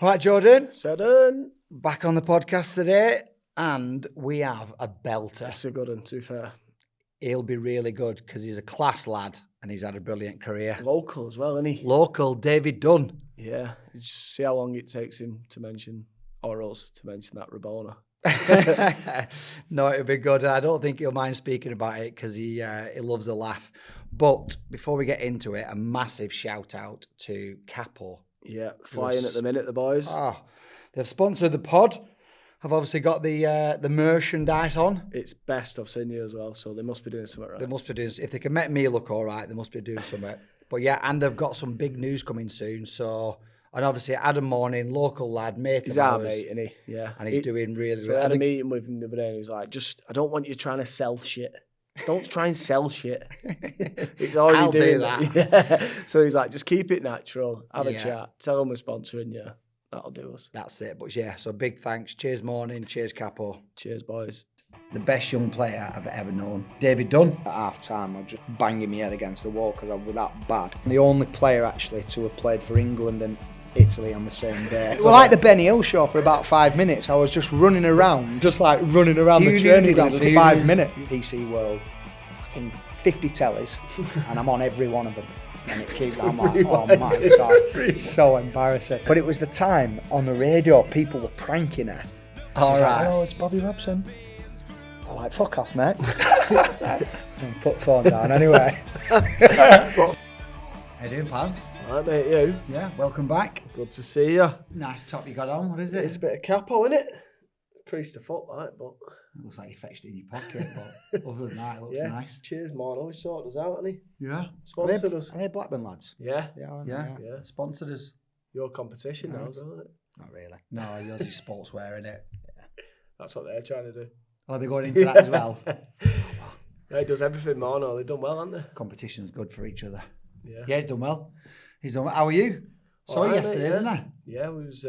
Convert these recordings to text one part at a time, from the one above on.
All right, Jordan. Sudden. Back on the podcast today, and we have a belter. That's a good one, to be fair. He'll be really good because he's a class lad and he's had a brilliant career. Local as well, isn't he? Local, David Dunn. Yeah. Just see how long it takes him to mention, or us to mention that Rabona. No, it'll be good. I don't think he'll mind speaking about it because he loves a laugh. But before we get into it, a massive shout out to Capo. Yeah, flying at the minute, the boys. They've sponsored the pod. I've obviously got the merchandise on. It's best I've seen you as well, so they must be doing something right. They must be doing. If they can make me look all right, they must be doing something. But yeah, and they've got some big news coming soon. So, and obviously Adam Morning, local lad, mate He's of our ours, mate, isn't he? Yeah. and he's doing really. So I had a meeting with him the other day, and he was like, I don't want you trying to sell shit. Don't try and sell shit. It's already I'll doing do that. Yeah. So he's like, just keep it natural, have a Yeah. chat, tell them we're sponsoring you. That'll do us. That's it. But yeah, so big thanks. Cheers, Morning. Cheers, Capo. Cheers, boys. The best young player I've ever known, David Dunn. At half time, I was just banging my head against the wall because I was that bad. The only player actually to have played for England and Italy on the same day. Well, like the Benny Hill show for about 5 minutes. I was just running around, the training ground for 5 minutes. PC World, fucking 50 tellies, and I'm on every one of them. And it keeps, I'm like, oh my God, it's so embarrassing. But it was the time on the radio, people were pranking her. All right. Oh, it's Bobby Robson. I'm like, fuck off, mate. And put the phone down anyway. How you doing, pal? All right, mate, you? Yeah, welcome back. Good to see you. Nice top you got on. What is it? It's a bit of capo, innit? Creased the foot, like, but... It looks like you fetched it in your pocket, but other than that, it looks yeah. nice. Cheers, man. Always sorted us out, hasn't he? Yeah. Sponsored us. Are they Blackburn lads? Yeah. Yeah. Yeah. Sponsored us. Your competition now, Nice. isn't it? Not really. No, yours is sportswear, innit? That's what they're trying to do. Oh, they're going into that as well. Yeah, he does everything, Mono. They've done well, haven't they? Competition's good for each other. Yeah. Yeah, he's done well. He's done well. How are you? Saw you Alright, yesterday, mate, yeah. didn't I? Yeah, we was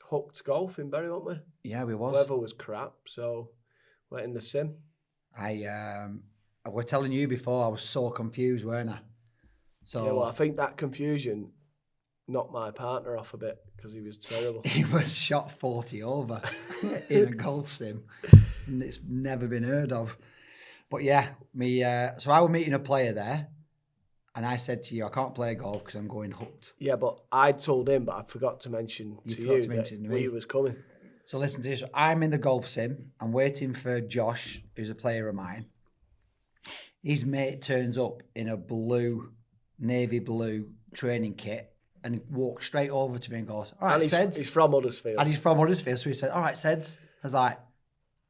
hooked golf in Bury, weren't we? Yeah, we was. Weather was crap, so went in the sim. I was telling you before, I was so confused, weren't I? So Yeah, well, I think that confusion knocked my partner off a bit because he was terrible. he was shot 40 over in a golf sim, and it's never been heard of. But yeah, so I was meeting a player there, and I said to you, I can't play golf because I'm going hooked. Yeah, but I told him, but I forgot to mention You to forgot you to mention that to me. we was coming. So listen to this. I'm in the golf sim. I'm waiting for Josh, who's a player of mine. His mate turns up in a navy blue training kit and walks straight over to me and goes, all right, And Seds. he's from Huddersfield. And he's from Huddersfield. So he said, all right, Seds. I was like,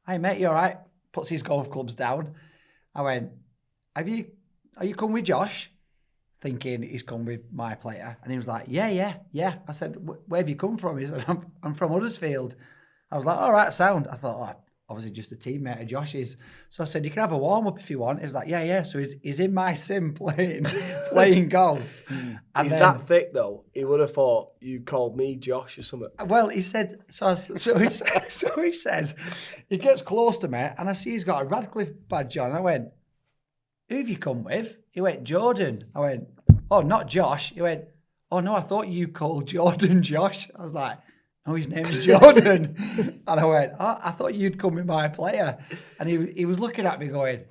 hey, mate, you all right? Puts his golf clubs down. I went, are you coming with Josh? Thinking he's come with my player. And he was like, yeah. I said, where have you come from? He said, I'm from Huddersfield. I was like, all right, sound. I thought, oh, obviously just a teammate of Josh's. So I said, you can have a warm-up if you want. He was like, yeah. So he's in my sim playing golf. And He's that thick, though. He would have thought you called me Josh or something. Well, he said, so he says, he gets close to me and I see he's got a Radcliffe badge on. I went, who have you come with? He went, Jordan. I went, oh, not Josh. He went, oh, no, I thought you called Jordan Josh. I was like, no, his name's Jordan. And I went, oh, I thought you'd come with my player. And he was looking at me going,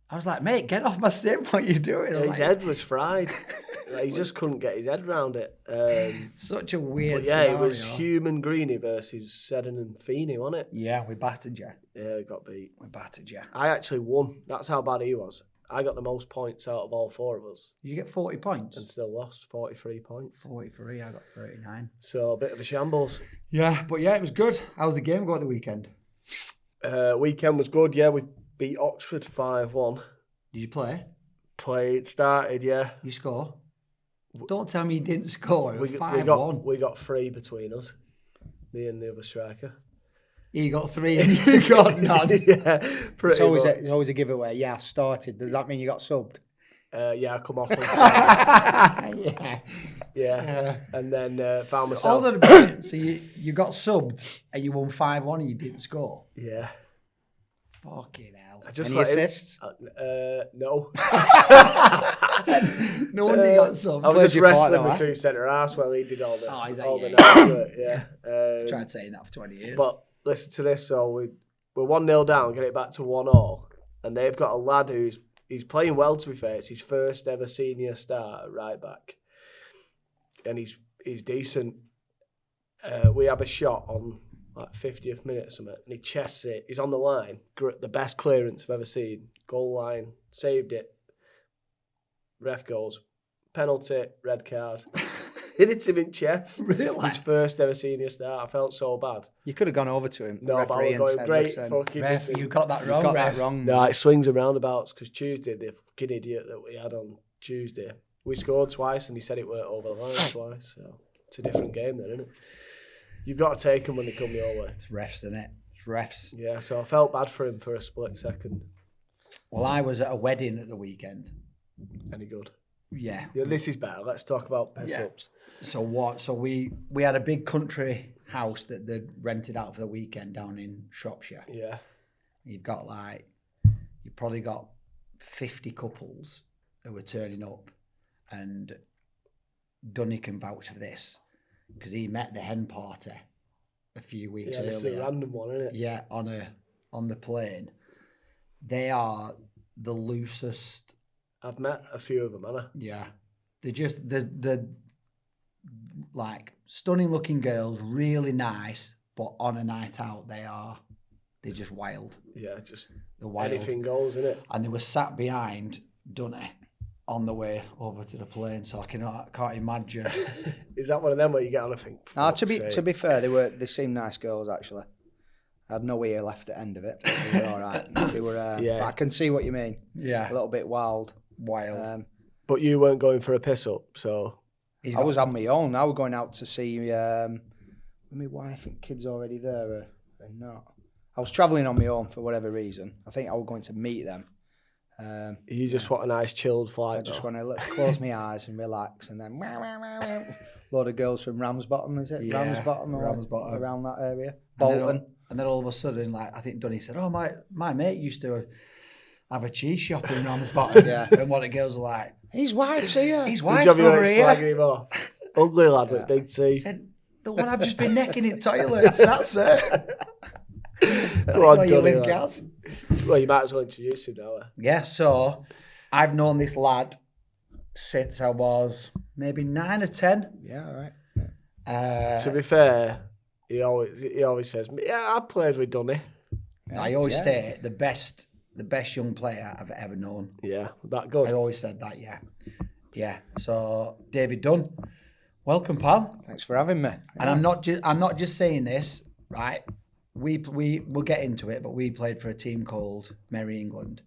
I was like, mate, get off my sim. What are you doing? Yeah, his head was fried. He just couldn't get his head around it. Such a weird But yeah, scenario. it was Human Greeny versus Seddon and Feeney, wasn't it? Yeah, we battered you. Yeah, we got beat. We battered you. I actually won. That's how bad he was. I got the most points out of all four of us Did you get 40 points? and still lost 43 points. 43, I got 39. So a bit of a shambles. Yeah, but yeah, it was good. How was the game go at the weekend? Weekend was good, yeah. We beat Oxford 5-1. Did you play? Started, yeah. You score? Don't tell me you didn't score. It was 5-1. We got 3 between us, me and the other striker. You got 3 and you got none. Yeah, pretty It's always, much. it's always a giveaway. Yeah, started. Does that mean you got subbed? Yeah, I come off on Yeah. yeah, and then found myself. Hold on a minute. So you got subbed and you won 5-1 and you didn't score? Yeah, Fucking hell. I just Any assists? No. No wonder you got some. I was Played just your part wrestling though, with two centre halves while he did all the Oh, is that all the yeah? nice work. Yeah. Tried saying that for 20 years. But listen to this. So we're 1-0 down, get it back to 1-1, and they've got a lad he's playing well. To be fair, it's his first ever senior start at right back, and he's decent. We have a shot on like 50th minute or something, and he chests it. He's on the line. The best clearance I've ever seen. Goal line, saved it. Ref goes, penalty, red card. Hit him in chest. Really? His first ever senior start. I felt so bad. You could have gone over to him, the No, but I referee, was and going, said, great listen, fucking Ref, listen. you got that you wrong, got ref. that wrong. No, it swings and roundabouts because Tuesday, the fucking idiot that we had on Tuesday, we scored twice and he said it weren't over the line twice. So it's a different game then, isn't it? You've got to take them when they come your way. It's refs, isn't it? It's refs. Yeah, so I felt bad for him for a split second. Well, I was at a wedding at the weekend. Any good? Yeah. Yeah, this is better. Let's talk about piss-ups. So what? So we had a big country house that they'd rented out for the weekend down in Shropshire. Yeah. You've probably got 50 couples who were turning up, and Dunny can vouch for this because he met the hen party a few weeks Yeah, earlier. it's a random one, isn't it? Yeah, on the plane. They are the loosest. I've met a few of them, haven't I? Yeah, they're just the like stunning looking girls, really nice, but on a night out they're just wild. Yeah, just They're wild. anything goes, isn't it? And they were sat behind Dunny on the way over to the plane, so I can't imagine. Is that one of them where you get on and think? To be fair, they seemed nice girls actually. I had no ear left at the end of it. But they were all right. They were. Yeah. But I can see what you mean. Yeah, A little bit wild. But you weren't going for a piss up, so I was on my own. I was going out to see my wife and kids already there. Not. I was travelling on my own for whatever reason. I think I was going to meet them. you just want a nice chilled flight. I just want to close my eyes and relax, and then load of girls from Ramsbottom, is it? Yeah, Ramsbottom, Ramsbottom. around that area. And then Bolton. And then all of a sudden, like I think Dunny said, "Oh, my mate used to have a cheese shop in Ramsbottom." Yeah. And what the girls are like, His wife's here. "His Good wife's job you over weren't here." slagging him off. Ugly lad with big He teeth. said, "The one I've just been necking in toilets. That's it." Go on, you Dunny, with lad. Gaz. Well, you might as well introduce him now. Yeah. So I've known this lad since I was maybe 9 or 10. Yeah, all right. To be fair, he always says, "Yeah, I played with Dunny." I always say the best young player I've ever known. Yeah, that I good. always said that. Yeah. So David Dunn, welcome, pal. Thanks for having me. And I'm not just saying this, right? We will get into it, but we played for a team called Merry England,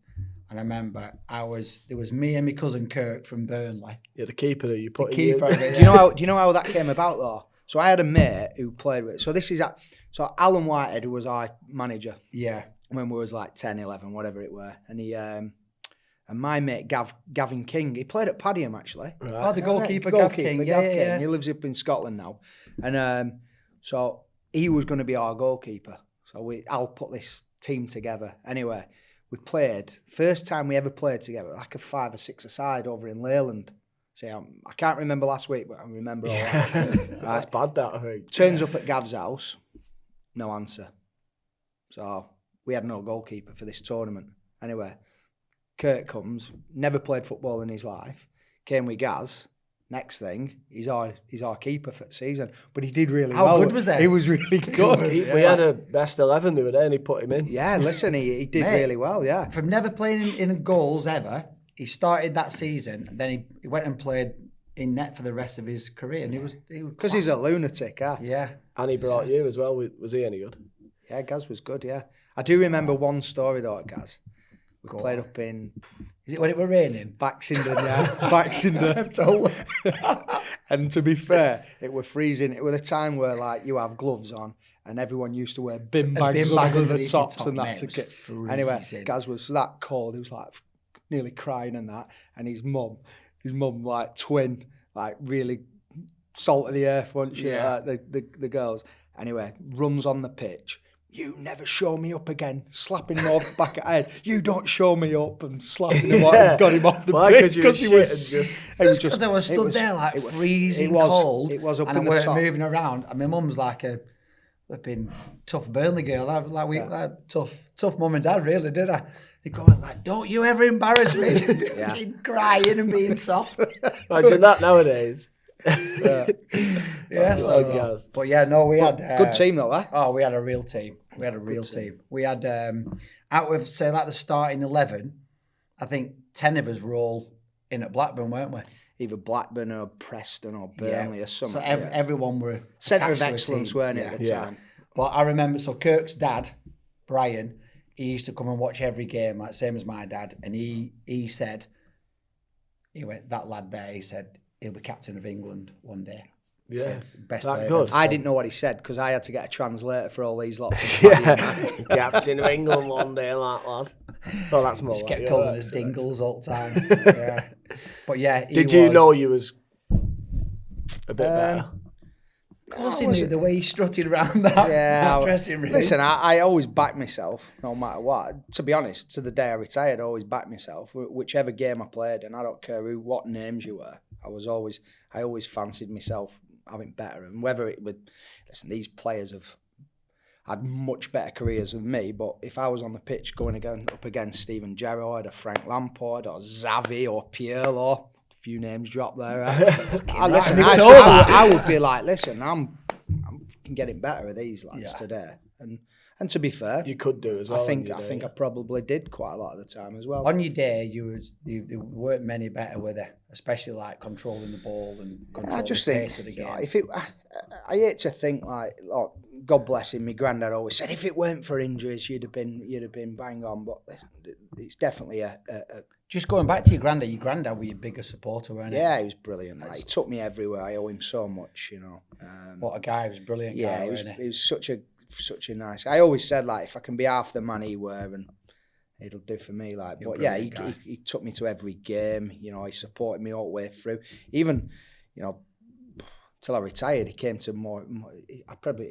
and I remember it was me and my cousin Kirk from Burnley. Yeah, the keeper that you put The keeper in. of it, Do you know how that came about though? So I had a mate who played with. So Alan Whitehead, who was our manager Yeah. when we was like 10, 11, whatever it were, and he and my mate Gavin King, he played at Padiham actually. Right. Oh, the goalkeeper, Gav King. Gav Yeah. King. He lives up in Scotland now, and so he was going to be our goalkeeper. So I'll put this team together. Anyway, we played first time we ever played together, like a 5 or 6 aside over in Leyland. See, I can't remember last week, but I remember all that. That's bad, that, I think. Turns up at Gav's house, no answer. So we had no goalkeeper for this tournament. Anyway, Kurt comes, never played football in his life, came with Gaz. Next thing, he's our keeper for the season. But he did really well. How good was that? He was really good. We had a best 11 the other day and he put him in. Yeah, listen, he did Mate, really well, yeah. From never playing in goals ever, he started that season, and then he went and played in net for the rest of his career, and he was Because he's a lunatic, yeah. yeah. And he brought you as well. Was he any good? Yeah, Gaz was good, yeah. I do remember one story though at Gaz. We Go played on. up in Is it when it were raining? Baxenden, yeah. Baxenden. Totally. And to be fair, it were freezing. It was a time where like you have gloves on and everyone used to wear bin bags bin bag under the underneath your tops top, and that mate, to it get. was Anyway, freezing. Gaz was that cold. He was like nearly crying and that. And his mum like twin, like really salt of the earth, wasn't she? Yeah. Like the girls. Anyway, runs on the pitch. you never show me up again. Slapping him off the back of the head. You don't show me up, and slapping him off and got him off the pitch because he was just because I was stood there like freezing cold. It was up and in I the weren't top. moving around. And my mum's like a flipping tough Burnley girl. Tough mum and dad, really, did I? They go like, don't you ever embarrass me. Crying and being soft. Imagine that nowadays. Yeah, so, but yeah, no, we had good team though, eh? Oh, we had a real team. We had a real team. We had out of say like the starting 11, I think 10 of us were all in at Blackburn, weren't we? Either Blackburn or Preston or Burnley or something. So everyone were centre of excellence, weren't it, at the time? But I remember, so Kirk's dad, Brian, he used to come and watch every game, like same as my dad, and he said, he went, that lad there, he said, he'll be captain of England one day. Yeah, said, best that player good. I didn't know what he said because I had to get a translator for all these lots of captain of England one day, like lad. Oh, that's more. Just like kept calling us Dingles all the time. Yeah. But yeah, did you know you was a bit better? Of course he knew the way he strutted around that dressing room. Listen, I always back myself, no matter what. To be honest, to the day I retired, I always back myself. Whichever game I played, and I don't care what names you were, I always fancied myself having better. And whether it would, listen, these players have had much better careers than me, but if I was on the pitch going up against Steven Gerrard or Frank Lampard or Xavi or Pirlo, a few names dropped there. I would be like, listen, I'm getting better at these lads today. And to be fair, you could do as well. I think I probably did quite a lot of the time as well. On your day, there weren't many better, were there? Especially like controlling the ball and controlling the pace of the game. I hate to think like, oh, God bless him, my granddad always said, if it weren't for injuries, you'd have been bang on. But it's definitely a just going back to your granddad were your biggest supporter, weren't he? Yeah, he was brilliant. Like, he took me everywhere. I owe him so much, you know. What a guy! He was a brilliant. Yeah, guy, he was such a nice. I always said like, if I can be half the man he were, and it'll do for me. Like, but yeah, he took me to every game. You know, he supported me all the way through. Even, you know, till I retired, he came to more. He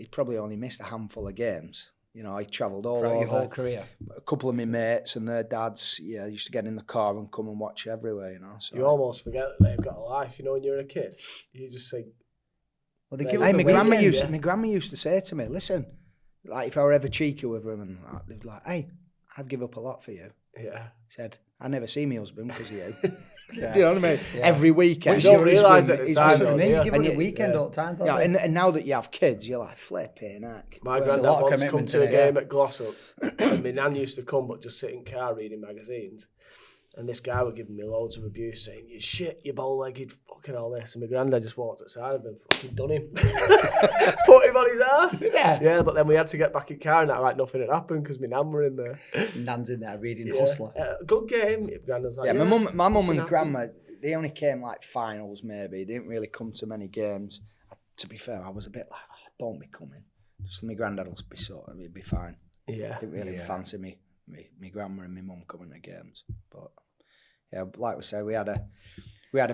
probably only missed a handful of games. You know, I travelled all over. Your whole career. A couple of my mates and their dads, I used to get in the car and come and watch everywhere. You know, so you almost forget that they've got a life. You know, when you're a kid, you just think. Well, they give my grandma used to say to me, listen, like if I were ever cheeky with them, and they'd be like, hey, I'd give up a lot for you. Yeah. Said, I never see my husband because of you. Yeah. Do you know what I mean? Yeah. Every weekend. You don't realise it at the time. You give it a weekend all the time. Yeah, and now that you have kids, you're like, flipping heck. My granddad once come to a game at Glossop. My nan used to come, but just sit in car reading magazines. And this guy was giving me loads of abuse, saying, you shit, you bow-legged, fucking all this. And my granddad just walked outside of him, fucking done him. Put him on his ass. Yeah, but then we had to get back in car and act like nothing had happened because my nan were in there. Nan's in there reading Hustler. Good game. Granddad's like, my mum and grandma, they only came like finals maybe. They didn't really come to many games. To be fair, I was a bit like, don't be coming. Just my granddad will be it'd be fine. Yeah. Didn't really fancy me. My grandma and my mum coming to games, but yeah, like we said, we had a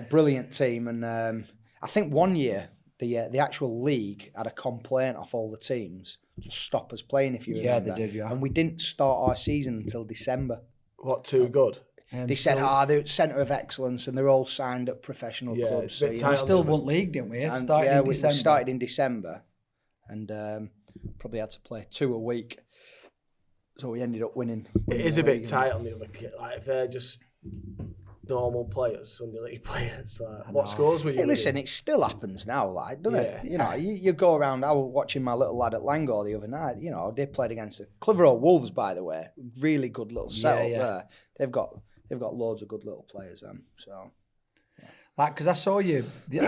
brilliant team, and I think one year the actual league had a complaint off all the teams to stop us playing. If you remember, they did, yeah. And we didn't start our season until December. What, too good? They said, they're centre of excellence, and they're all signed at professional clubs. So, we still won league, didn't we? We started in December, and probably had to play 2 a week. So we ended up winning. It is a bit tight on the other kid. Like if they're just normal players, Sunday league players. Like, what scores were you? Hey, listen, it still happens now, like, doesn't it? You know, you go around. I was watching my little lad at Langor the other night. You know, they played against the Clitheroe Wolves, by the way. Really good little setup there. They've got loads of good little players. So, like, because I saw you the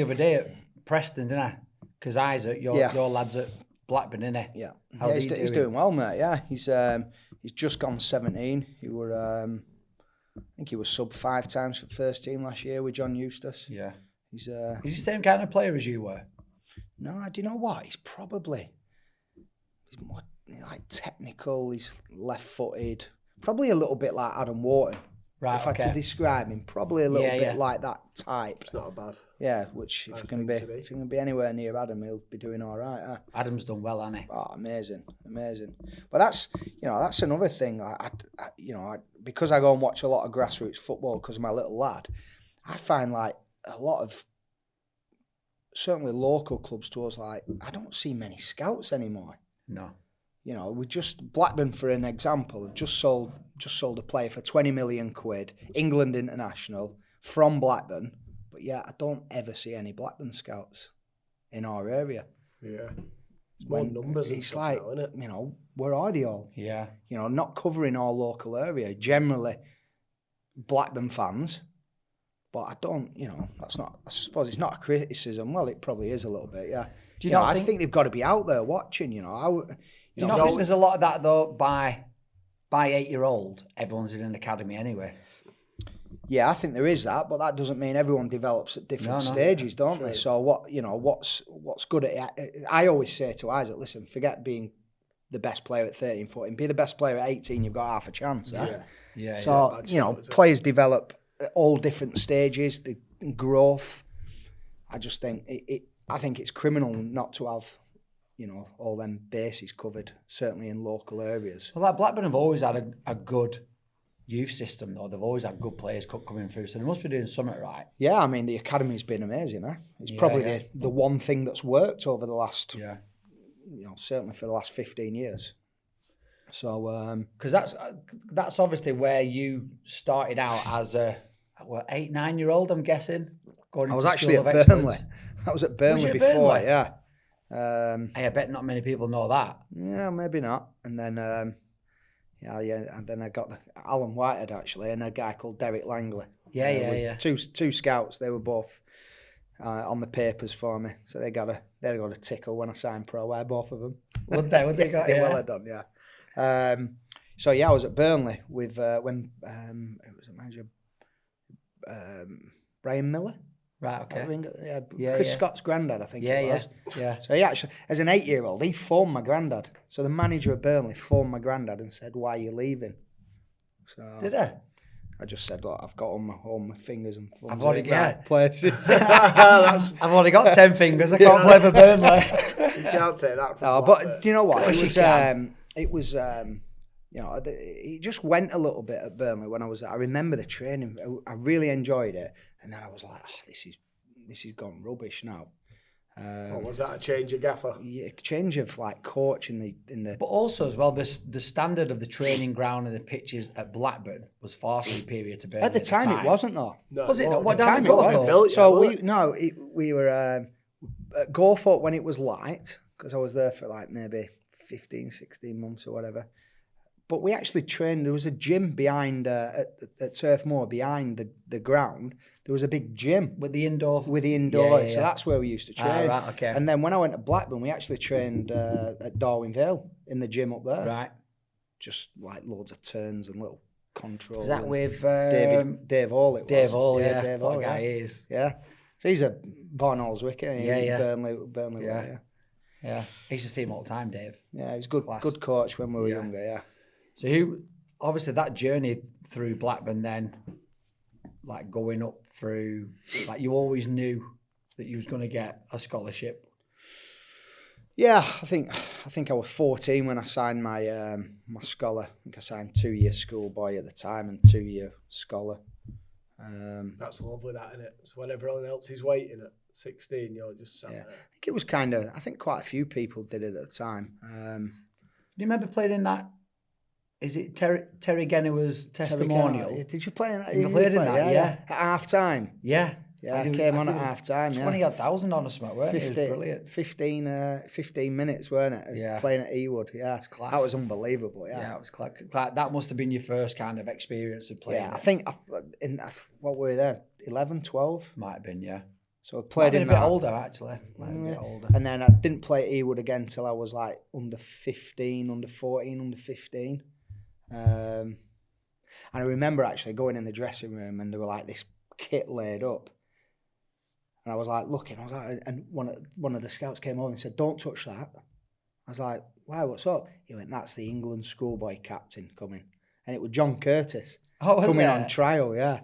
other day at Preston, didn't I? Because Isaac, your lad's at Blackburn, isn't he? Yeah. He's doing well, mate. Yeah, he's just gone 17. He were, I think he was sub 5 times for the first team last year with John Eustace. Yeah. He's the same kind of player as you were? No, do you know what? He's more like technical. He's left-footed. Probably a little bit like Adam Wharton. Right. If I had to describe him, probably a little bit like that type. It's not bad. Yeah, which if he can be anywhere near Adam, he'll be doing all right. Huh? Adam's done well, hasn't he? Oh, amazing. But that's another thing. Because I go and watch a lot of grassroots football because of my little lad, I find like a lot of certainly local clubs to us, like I don't see many scouts anymore. No. We just Blackburn, for an example, have just sold a player for £20 million, England international from Blackburn. But yeah, I don't ever see any Blackburn scouts in our area. Yeah. It's more numbers. It's like, now, isn't it? Where are they all? Yeah. Not covering our local area. Generally, Blackburn fans. But I don't, that's not, I suppose it's not a criticism. Well, it probably is a little bit, yeah. Do you not I think they've got to be out there watching, Do you not think there's a lot of that, though, by 8-year-old, everyone's in an academy anyway? Yeah, I think there is that, but that doesn't mean everyone develops at different stages, don't they? So what's good at it? I always say to Isaac, listen, forget being the best player at 13, 14. Be the best player at 18, you've got half a chance. Yeah. So, players develop at all different stages, the growth. I just think I think it's criminal not to have, all them bases covered, certainly in local areas. Well, like Blackburn have always had a good youth system, though. They've always had good players coming through, so they must be doing something right. Yeah, I mean, the academy's been amazing, eh? It's probably the one thing that's worked over the last, certainly for the last 15 years. So, because that's obviously where you started out as a 8-9-year-old, I'm guessing. I was actually at Burnley. I was at Burnley before, yeah. I bet not many people know that. Yeah, maybe not. And then, and then I got Alan Whitehead actually, and a guy called Derek Langley. Yeah. Two scouts. They were both on the papers for me, so they got a tickle when I signed pro. Both of them. Would they got? Yeah. Well done, yeah. So yeah, I was at Burnley with when it was a manager, Brian Miller. Right, okay. Chris Scott's granddad, I think it was. Yeah. So he actually, as an 8-year-old, he phoned my granddad. So the manager of Burnley phoned my granddad and said, "Why are you leaving?" So did I? I just said, "Look, I've got all my fingers and thumbs I've already got places. I've already got 10 fingers. I can't play for Burnley." You can't say that. No, but do you know what? It was. It just went a little bit at Burnley when I was there. I remember the training. I really enjoyed it. And then I was like, this is gone rubbish now. Was that a change of gaffer? Yeah, change of like coach in the. But also as well, the standard of the training ground and the pitches at Blackburn was far superior to Burnley. At the time, it wasn't though. No, was it not? What at the time it was. So we were at Gorthorpe when it was light, because I was there for like maybe 15, 16 months or whatever. But we actually trained. There was a gym behind at Turf Moor behind the ground. There was a big gym with the indoor. Yeah. So that's where we used to train. Right, okay. And then when I went to Blackburn, we actually trained at Darwin Vale in the gym up there. Right. Just like loads of turns and little controls. Is that with Dave Hall? It was. Dave Hall, yeah. Dave What Hall, a guy he is. Yeah. So he's a born Allswick, yeah. Burnley. Yeah. I used to see him all the time, Dave. Yeah, he was good coach when we were younger. Yeah. So obviously that journey through Blackburn then, like going up through, like you always knew that you was going to get a scholarship. Yeah, I think I was 14 when I signed my my scholar. I think I signed 2-year schoolboy at the time and 2-year scholar. That's lovely, that, isn't it? So when everyone else is waiting at 16, you're just sat there. I think it was I think quite a few people did it at the time. Do you remember playing in that? Is it Terry Gennua's testimonial? Did you play in that? You played in that, yeah. At half time. Yeah. Yeah, I came on at half time. 20,000 on a smack, weren't it? It was brilliant. 15 minutes, weren't it? Yeah. Playing at Ewood, yeah. Class. That was unbelievable, yeah. Yeah, it was class. That must have been your first kind of experience of playing. Yeah, I think, what were we there? 11, 12? Might have been, yeah. So I played in a bit older, actually. Might have been a bit older. And then I didn't play at Ewood again until I was like under 15, under 14, under 15. And I remember actually going in the dressing room and there were like this kit laid up. And I was like looking, and one of the scouts came over and said, "Don't touch that." I was like, "Why? What's up?" He went, "That's the England schoolboy captain coming," and it was John Curtis coming on trial. Yeah,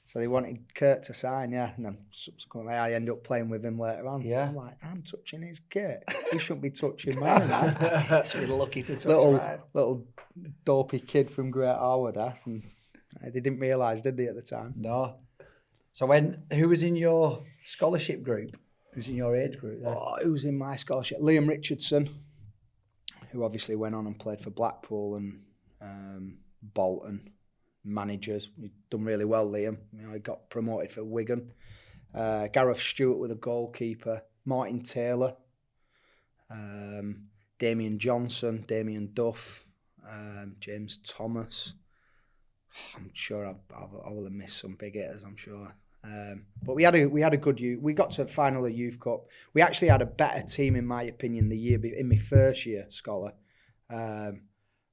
So they wanted Kurt to sign, yeah. And then subsequently I end up playing with him later on. Yeah. I'm like, I'm touching his kit. He shouldn't be touching mine. Should be lucky to touch mine. Little dopey kid from Great Harwood, and they didn't realise, did they, at the time? No. So who was in your scholarship group? Who's in your age group there? Oh, who was in my scholarship? Liam Richardson, who obviously went on and played for Blackpool and Bolton. Managers, he'd done really well, Liam. He got promoted for Wigan. Gareth Stewart with a goalkeeper. Martin Taylor. Damien Johnson. Damien Duff. James Thomas. I'm sure I will have missed some big hitters, I'm sure. But we had a good youth. We got to the final of the Youth Cup. We actually had a better team, in my opinion, the year in my first year, Scholar.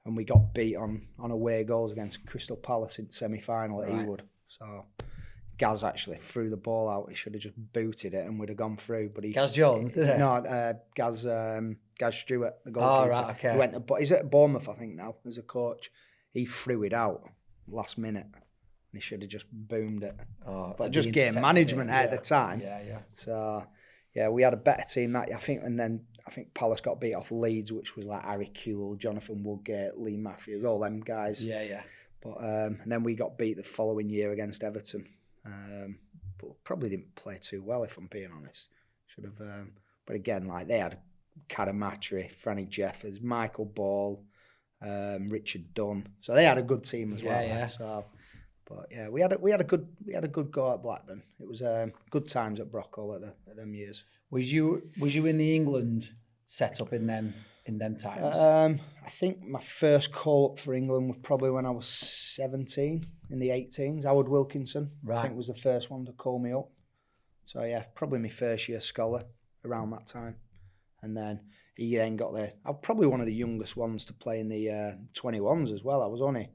And we got beat on away goals against Crystal Palace in semi-final at Ewood. So Gaz actually threw the ball out. He should have just booted it and we'd have gone through. But Gaz Jones, did it? No, Gaz Stewart, the goalkeeper. Oh, right, okay. He went he's at Bournemouth, I think, now, as a coach. He threw it out last minute. And he should have just boomed it. Oh, but just game management at the time. Yeah. So, yeah, we had a better team that year, I think. And then I think Palace got beat off Leeds, which was like Harry Kewell, Jonathan Woodgate, Lee Matthews, all them guys. Yeah. But and then we got beat the following year against Everton. But probably didn't play too well, if I'm being honest. Should have. But again, like they had Karamatri, Franny Jeffers, Michael Ball, Richard Dunn. So they had a good team as well. Yeah. So, but yeah, we had a good go at Blackburn. It was good times at Brockall at them years. Was you in the England setup in them times? I think my first call up for England was probably when I was 17 in the 18s. Howard Wilkinson, I think, was the first one to call me up. So yeah, probably my first year Scholar around that time. And then he then got there. I was probably one of the youngest ones to play in the 21s as well. I was only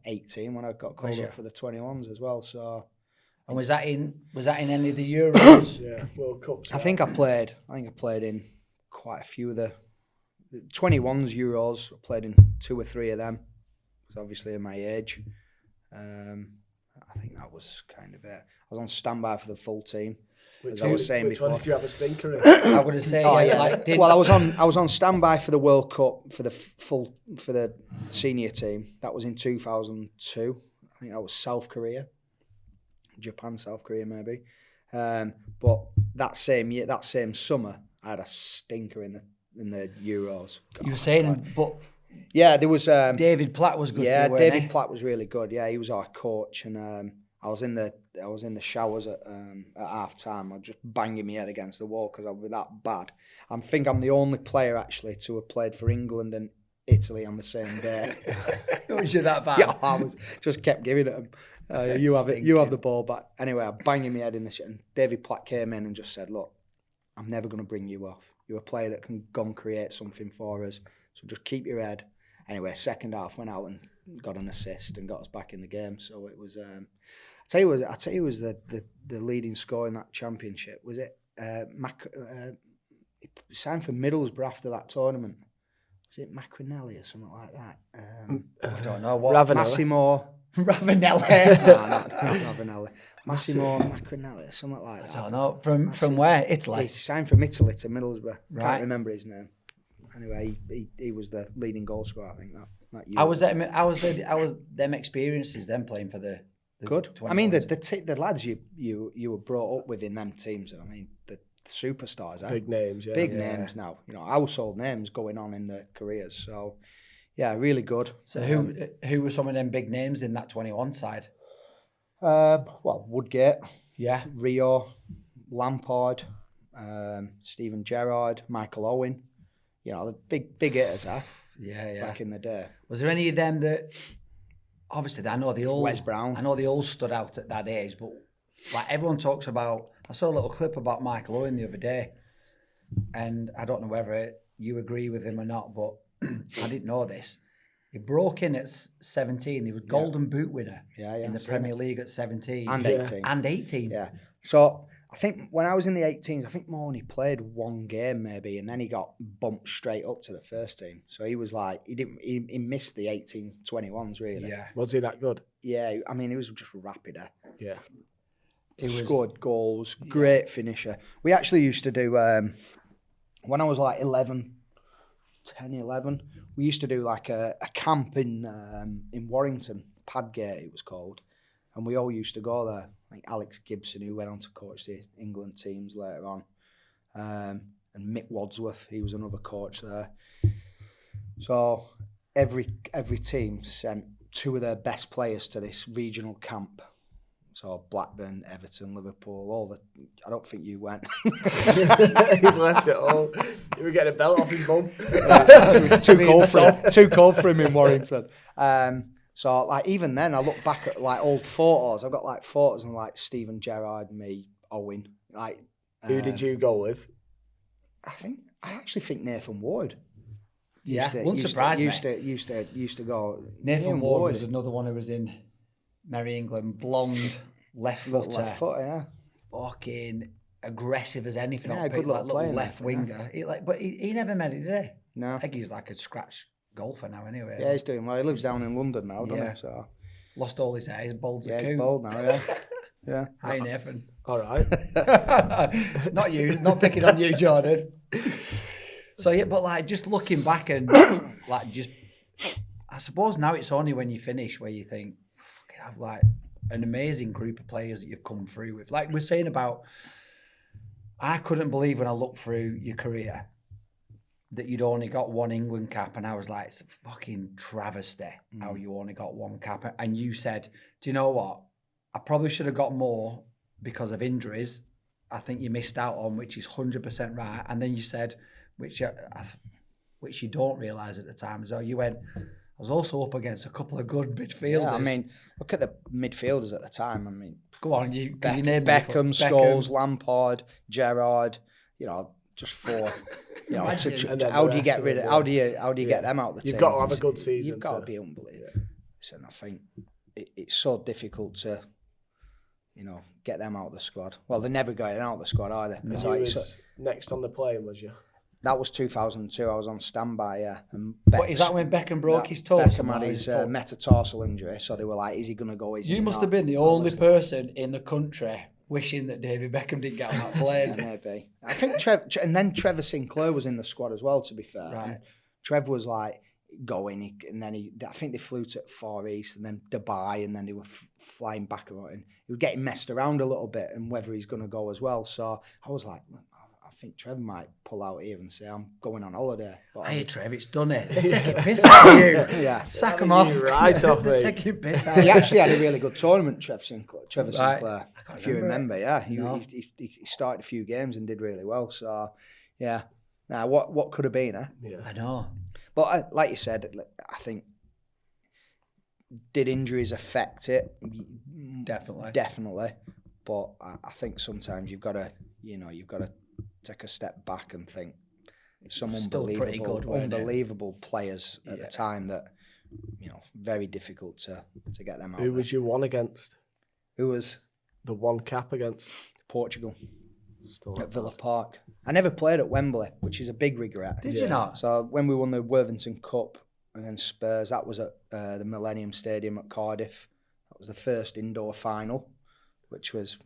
18 when I got called up for the 21s as well. So. And was that in any of the Euros? Yeah, World Cups. I think I played in quite a few of the 21s Euros. I played in 2 or 3 of them. Because obviously at my age. I think that was kind of it. I was on standby for the full team. As I was saying before. Which one did you have a stinker in? I would say. Well, I was on standby for the World Cup for the senior team. That was in 2002. I think that was South Korea. Japan, South Korea, maybe. But that same summer, I had a stinker in the Euros. You were saying, but yeah, there was David Platt was good. Yeah, for you, David Platt was really good. Yeah, he was our coach, and I was in the showers at half time. I was just banging my head against the wall because I was that bad. I think I'm the only player actually to have played for England and Italy on the same day. Was you that bad? Yeah, I was just kept giving it them. You have the ball back. Anyway, I'm banging my head in the shit. And David Platt came in and just said, "Look, I'm never going to bring you off. You're a player that can go and create something for us. So just keep your head." Anyway, second half went out and got an assist and got us back in the game. So it was. I tell you, who was the leading scorer in that championship? Was it he signed for Middlesbrough after that tournament? Was it Macrinelli or something like that? I don't know what. Massimo. Ravanelli. No, not Ravanelli. Massimo Macrinelli or something like that. I don't know. From where? Italy? He signed from Italy to Middlesbrough. Right. Can't remember his name. Anyway, he was the leading goal scorer, I think, that year. How was them experiences, them playing for the good. 21s? I mean, the lads you were brought up with in them teams, I mean, the superstars. Big names, yeah. Big names now. Household names going on in their careers. So, yeah, really good. So who were some of them big names in that 21 side? Well, Woodgate. Yeah. Rio, Lampard, Steven Gerrard, Michael Owen. The big hitters, back in the day. Was there any of them that, obviously, I know the old... Wes Brown. I know the old stood out at that age, but like everyone talks about... I saw a little clip about Michael Owen the other day, and I don't know whether you agree with him or not, but I didn't know this. He broke in at 17. He was Golden Boot winner in the Premier League at 17. And 18. And 18. Yeah. So, I I think when I was in the 18s, I think Morney played one game maybe, and then he got bumped straight up to the first team. So he was like, he missed the 18s, 21s really. Yeah. Was he that good? Yeah, I mean, he was just rapid. Yeah. He scored goals, great finisher. We actually used to do, when I was like 11, we used to do like a camp in Warrington, Padgate it was called, and we all used to go there. Like Alex Gibson, who went on to coach the England teams later on, and Mick Wadsworth, he was another coach there. So every team sent 2 of their best players to this regional camp. So Blackburn, Everton, Liverpool, I don't think you went. He left it all. He was getting a belt off his bum. It was too cold for him in Warrington. So like even then, I look back at like old photos. I've got like photos of like Steven Gerrard, me, Owen. Like who did you go with? I actually think Nathan Ward. Wouldn't surprise me. Used to go. Nathan Ward was another one who was in Merry England, blonde, left footer. Left foot, yeah. Fucking aggressive as anything. Yeah, good little player, left winger. Yeah. But he never made it, did he? No. I think he's like a scratch golfer now anyway. Yeah, he's doing well. He lives down in London now, doesn't he? So. Lost all his hair. He's bald as a coon. He's bald now, yeah. Yeah. Hi, Nathan. All right. Not you. Not picking on you, Jordan. So, yeah, but like just looking back and like just, I suppose now it's only when you finish where you think, fucking have like an amazing group of players that you've come through with. Like we're saying about, I couldn't believe when I looked through your career that you'd only got 1 England cap, and I was like, it's a fucking travesty how you only got 1 cap. And you said, do you know what? I probably should have got more because of injuries. I think you missed out on, which is 100% right. And then you said, which you don't realise at the time as well, you went, I was also up against a couple of good midfielders. Yeah, I mean, look at the midfielders at the time. I mean, go on, you named Beckham, Scholes, Lampard, Gerrard, just 4. How do you get rid of? How do you get them out of the team? You've got to have a good season. You've got to be unbelievable. Yeah. Listen, I think it's so difficult to, get them out of the squad. Well, they're never going out of the squad either. You was next on the plane, was you? That was 2002. I was on standby. Yeah. And what is that when Beckham broke his toe? Beckham had his metatarsal injury, so they were like, "Is he going to go? Is he You must not?" have been the only person in the country wishing that David Beckham didn't get on that plane. Yeah, maybe. I think and then Trevor Sinclair was in the squad as well, to be fair. Right. And Trev was like going, and then I think they flew to Far East and then Dubai, and then they were flying back around. And he was getting messed around a little bit and whether he's going to go as well. So I was like, I think Trev might pull out here and say, I'm going on holiday. But hey, Trev, it's done it. They're taking piss out of you. Yeah. Sack him off. Right off, They're taking piss out of He you. actually had a really good tournament, Trevor Sinclair. Right. If you remember, yeah. He started a few games and did really well. So, yeah. Now, what could have been, eh? Yeah. I know. But like you said, I think, did injuries affect it? Definitely. But I think sometimes you've got to take a step back and think some unbelievable players at the time that, very difficult to get them out. Who was you won against? Who was the 1 cap against? Portugal. At Villa Park. I never played at Wembley, which is a big regret. Did you not? So when we won the Worthington Cup against Spurs, that was at the Millennium Stadium at Cardiff. That was the first indoor final, which was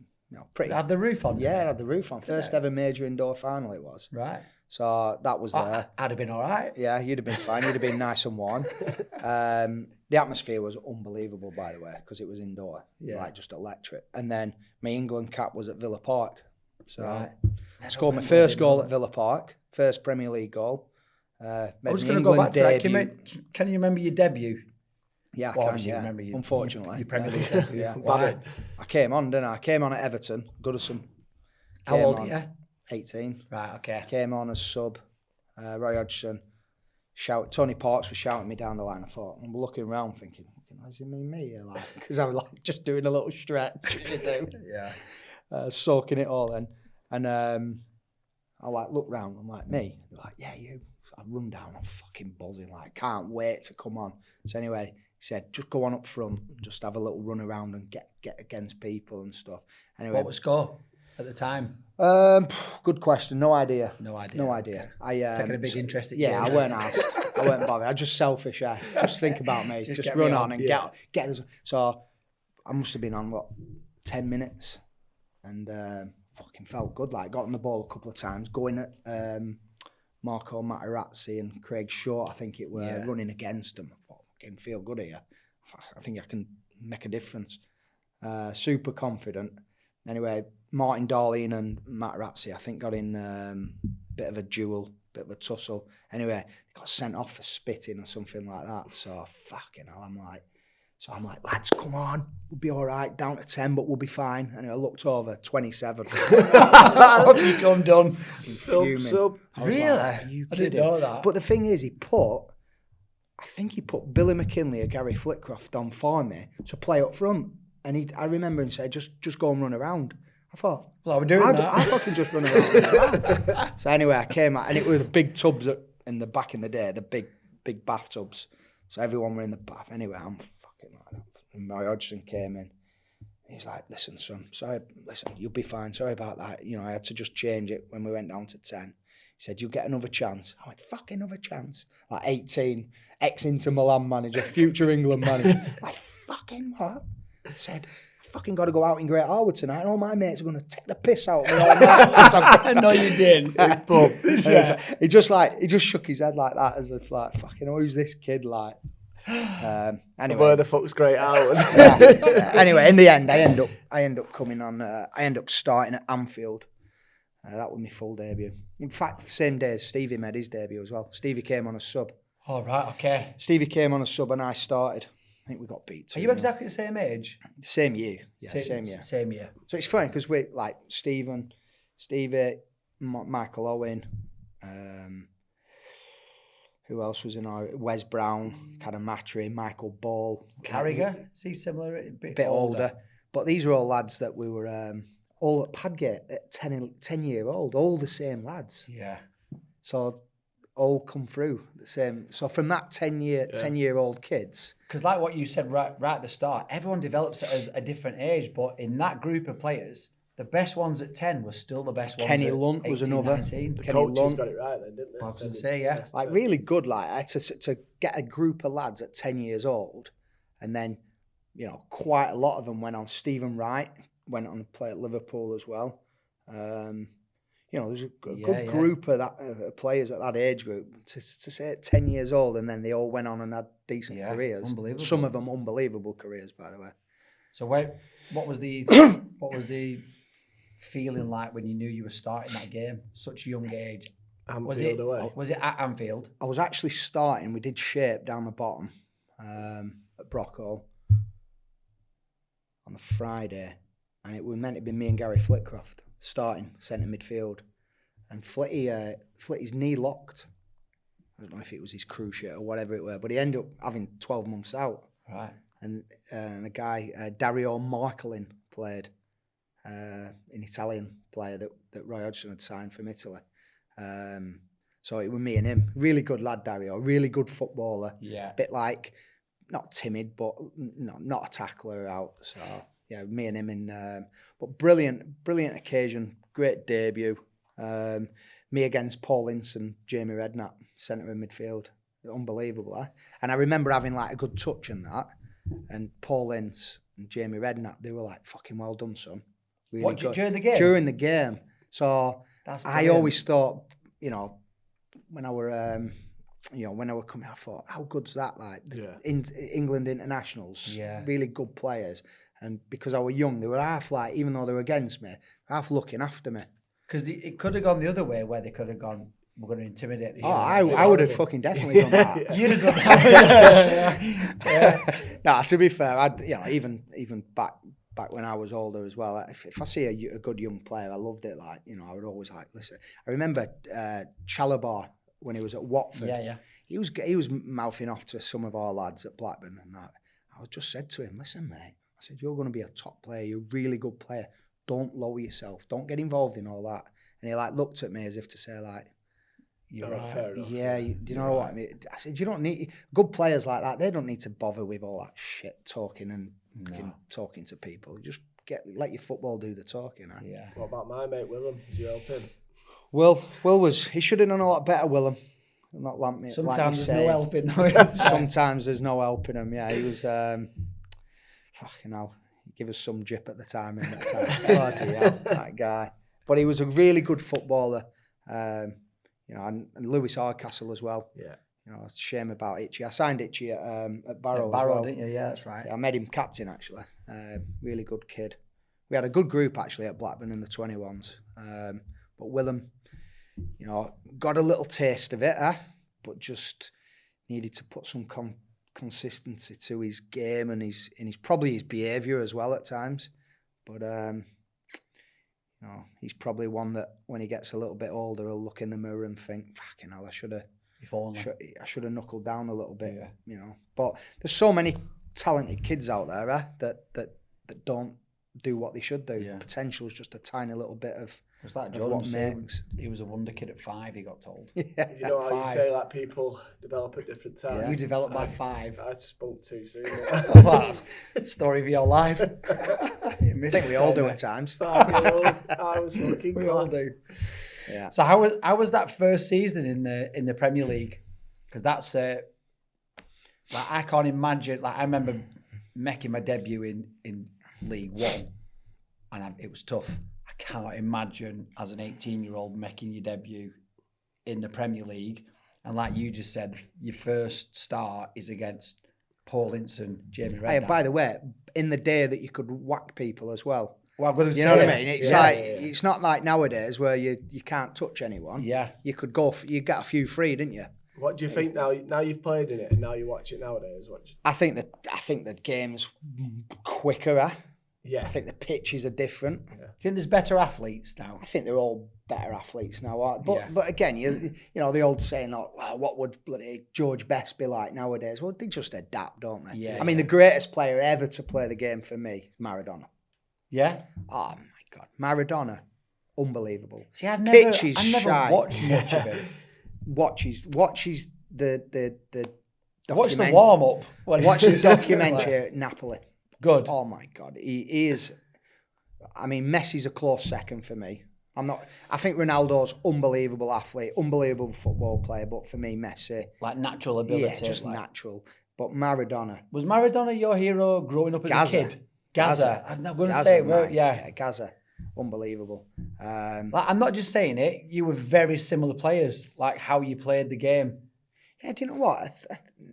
pretty. It had the roof on. Yeah, it had the roof on. First ever major indoor final it was. Right. So that was there. I'd have been all right. Yeah, you'd have been fine. You'd have been nice and warm. The atmosphere was unbelievable, by the way, because it was indoor, like just electric. And then my England cap was at Villa Park. So I scored my first goal at Villa Park, first Premier League goal. I was going to go back to that. Can you remember your debut? Yeah, well, I can, remember your, unfortunately. Your Premier League debut. Yeah. Why? I came on, didn't I? I came on at Everton, Goodison. How old are you? 18. Right, okay. Came on as sub. Roy Hodgson. Tony Parks was shouting me down the line. I thought, I'm looking around thinking, does he mean me here? Because I was like just doing a little stretch. You do. Yeah. Soaking it all in. And I look round, I'm like, me? They're like, yeah, you. So I run down, I'm fucking buzzing, can't wait to come on. So anyway, he said, just go on up front, just have a little run around and get against people and stuff. Anyway, what was score? at the time? Good question. No idea. No idea. No idea. Okay. I Taking a big interest in Yeah, games. I weren't asked. I weren't bothered. I just selfish. Just think about me. Just get run me on on. and get us. So I must have been on 10 minutes, and fucking felt good. Like got on the ball a couple of times, going at Marco Materazzi and Craig Short. I think it were running against them. I thought, fucking feel good here. I think I can make a difference. Super confident. Anyway, Martin Darlin and Materazzi, I think, got in a bit of a duel, bit of a tussle. Anyway, they got sent off for spitting or something like that. So, fucking hell, I'm like, lads, come on. We'll be all right. Down to 10, but we'll be fine. And I looked over, 27. Have you come done? Sub. I was Really? like, are you I kidding? didn't know that. But the thing is, I think he put Billy McKinley or Gary Flitcroft on for me to play up front. And I remember him saying, just go and run around. I thought, well, I'm doing that. I fucking just run around. So anyway, I came out, and it was the big tubs in the back in the day, the big bathtubs. So everyone were in the bath. Anyway, I'm fucking like that. And my Hodgson came in. He's like, listen, son, listen, you'll be fine. Sorry about that. You know, I had to just change it when we went down to 10. He said, you'll get another chance. I went, fucking another chance. Like 18, ex-Inter Milan manager, future England manager. Like, fucking what? I said, I fucking got to go out in Great Harwood tonight, and all my mates are going to take the piss out of me all night. No, you didn't. He just shook his head like that, as if like, fucking, who's this kid like? Anyway, Where the fuck's Great Harwood? Anyway, in the end, I end up coming on. I end up starting at Anfield. That was my full debut. In fact, same day as Stevie made his debut as well. Stevie came on a sub. All right, okay. Stevie came on a sub, and I started. I think we got beat. Are you exactly the same age? Same year. Yeah, same year. Same year. So it's funny because we like Stevie, Michael Owen, who else was in our Wes Brown, Cadamatri, Michael Ball, Carragher. Is he similar? A bit older. But these are all lads that we were all at Padgate at 10 year old, all the same lads. Yeah. So all come through the same. So from that 10-year-old kids. Because like what you said right at the start, everyone develops at a different age, but in that group of players, the best ones at 10 were still the best ones Kenny at Lunt 18, was another. 19. The Kenny coaches Lunt. got it right then, didn't they? I was going to say, yeah. Like really good, like to get a group of lads at 10 years old, and then, you know, quite a lot of them went on. Stephen Wright went on to play at Liverpool as well. You know, there's a good group of players at that age group. To say at 10 years old, and then they all went on and had decent careers. Unbelievable. Some of them unbelievable careers, by the way. So what was the feeling like when you knew you were starting that game? Such a young age. Anfield away. Was it at Anfield? I was actually starting. We did shape down the bottom at Brockhall on the Friday, and it was meant to be me and Gary Flitcroft starting centre midfield, and Flitty's knee locked. I don't know if it was his cruciate or whatever it were, but he ended up having 12 months out. Right. And a guy, Dario Marcolin, played, an Italian player that Roy Hodgson had signed from Italy. So it was me and him. Really good lad, Dario. Really good footballer. Yeah. Bit like, not timid, but not a tackler out. So yeah, me and him but brilliant occasion. Great debut. Me against Paul Ince and Jamie Redknapp, centre in midfield. Unbelievable, eh? And I remember having like a good touch in that. And Paul Ince and Jamie Redknapp, they were like, fucking well done, son. Really good. During the game? During the game. So I always thought, you know, when I were coming, I thought, how good's that? Like, England internationals, really good players. And because I was young, they were half like, even though they were against me, half looking after me. Because it could have gone the other way, where they could have gone, we're going to intimidate the I would have fucking definitely done that. You'd have done that. No, to be fair, even back when I was older as well, if I see a good young player, I loved it. Like, you know, I would always like listen. I remember Chalabar when he was at Watford. Yeah. He was mouthing off to some of our lads at Blackburn, and that. I just said to him, listen, mate. I said, you're going to be a top player. You're a really good player. Don't lower yourself. Don't get involved in all that. And he like looked at me as if to say like, you're right. Fair enough. Yeah, do you know what I mean? I said, you don't need good players like that. They don't need to bother with all that shit talking and talking to people. Just let your football do the talking. Yeah. What about my mate Willem? Did you help him? Will he should have done a lot better, Willem. Not like me. Sometimes there's no helping though. Sometimes there's no helping him. Yeah, he was fucking hell. He gave us some jip at the time in that time. Bloody hell, that guy. But he was a really good footballer. And Lewis Hardcastle as well. Yeah. It's a shame about Itchy. I signed Itchy at Barrow. Barrow, as well. didn't you? Yeah, that's right. Yeah, I made him captain actually. Really good kid. We had a good group actually at Blackburn in the 21s. But Willem, got a little taste of it, but just needed to put some consistency to his game and his probably his behaviour as well at times. But he's probably one that when he gets a little bit older, he'll look in the mirror and think, "Fucking hell, I should have knuckled down a little bit." Yeah. But there's so many talented kids out there that don't do what they should do. Yeah. Potential is just a tiny little bit of. Was that of Jordan what said makes. he was a wonder kid at 5, he got told. Yeah. You know how you 5. say like people develop at different times. You developed by 5. I spoke too soon. That's the story of your life. I think we all do at times. 5-year-old, I was fucking We all class. do. Yeah. So how was that first season in the Premier League? Because that's I can't imagine. Like I remember making my debut in League One, and it was tough. I cannot imagine as an 18-year-old making your debut in the Premier League, and like you just said, your first start is against Paul Ince, Jamie Redknapp. Hey, by the way, in the day that you could whack people as well. Well, I'm going to say, You know what I mean? It's Yeah, like yeah, yeah. it's not like nowadays where you can't touch anyone. Yeah. You could go. You got a few free, didn't you? What do you think now? Now you've played in it and now you watch it nowadays. I think the game's quicker. Yeah. I think the pitches are different. Do you think there's better athletes now? I think they're all better athletes now. But Yeah. but again, you know the old saying, what would bloody George Best be like nowadays? Well, they just adapt, don't they? Yeah, I mean, the greatest player ever to play the game for me is Maradona. Yeah. Oh my God, Maradona, unbelievable. See, I Pitch never is shy. watched much of it. Watches the I watched the document- warm up. Watch the documentary at Napoli. Good. Oh my God, he is. I mean, Messi's a close second for me. I think Ronaldo's unbelievable athlete, unbelievable football player, but for me, Messi, Like natural ability. yeah, just natural. But Maradona, Was Maradona your hero growing up as Gazza. a kid? Gazza. I'm not going to Gazza, say it. man. Yeah. Gazza, unbelievable. Like, I'm not just saying it. You were very similar players, like how you played the game. Yeah, do you know what?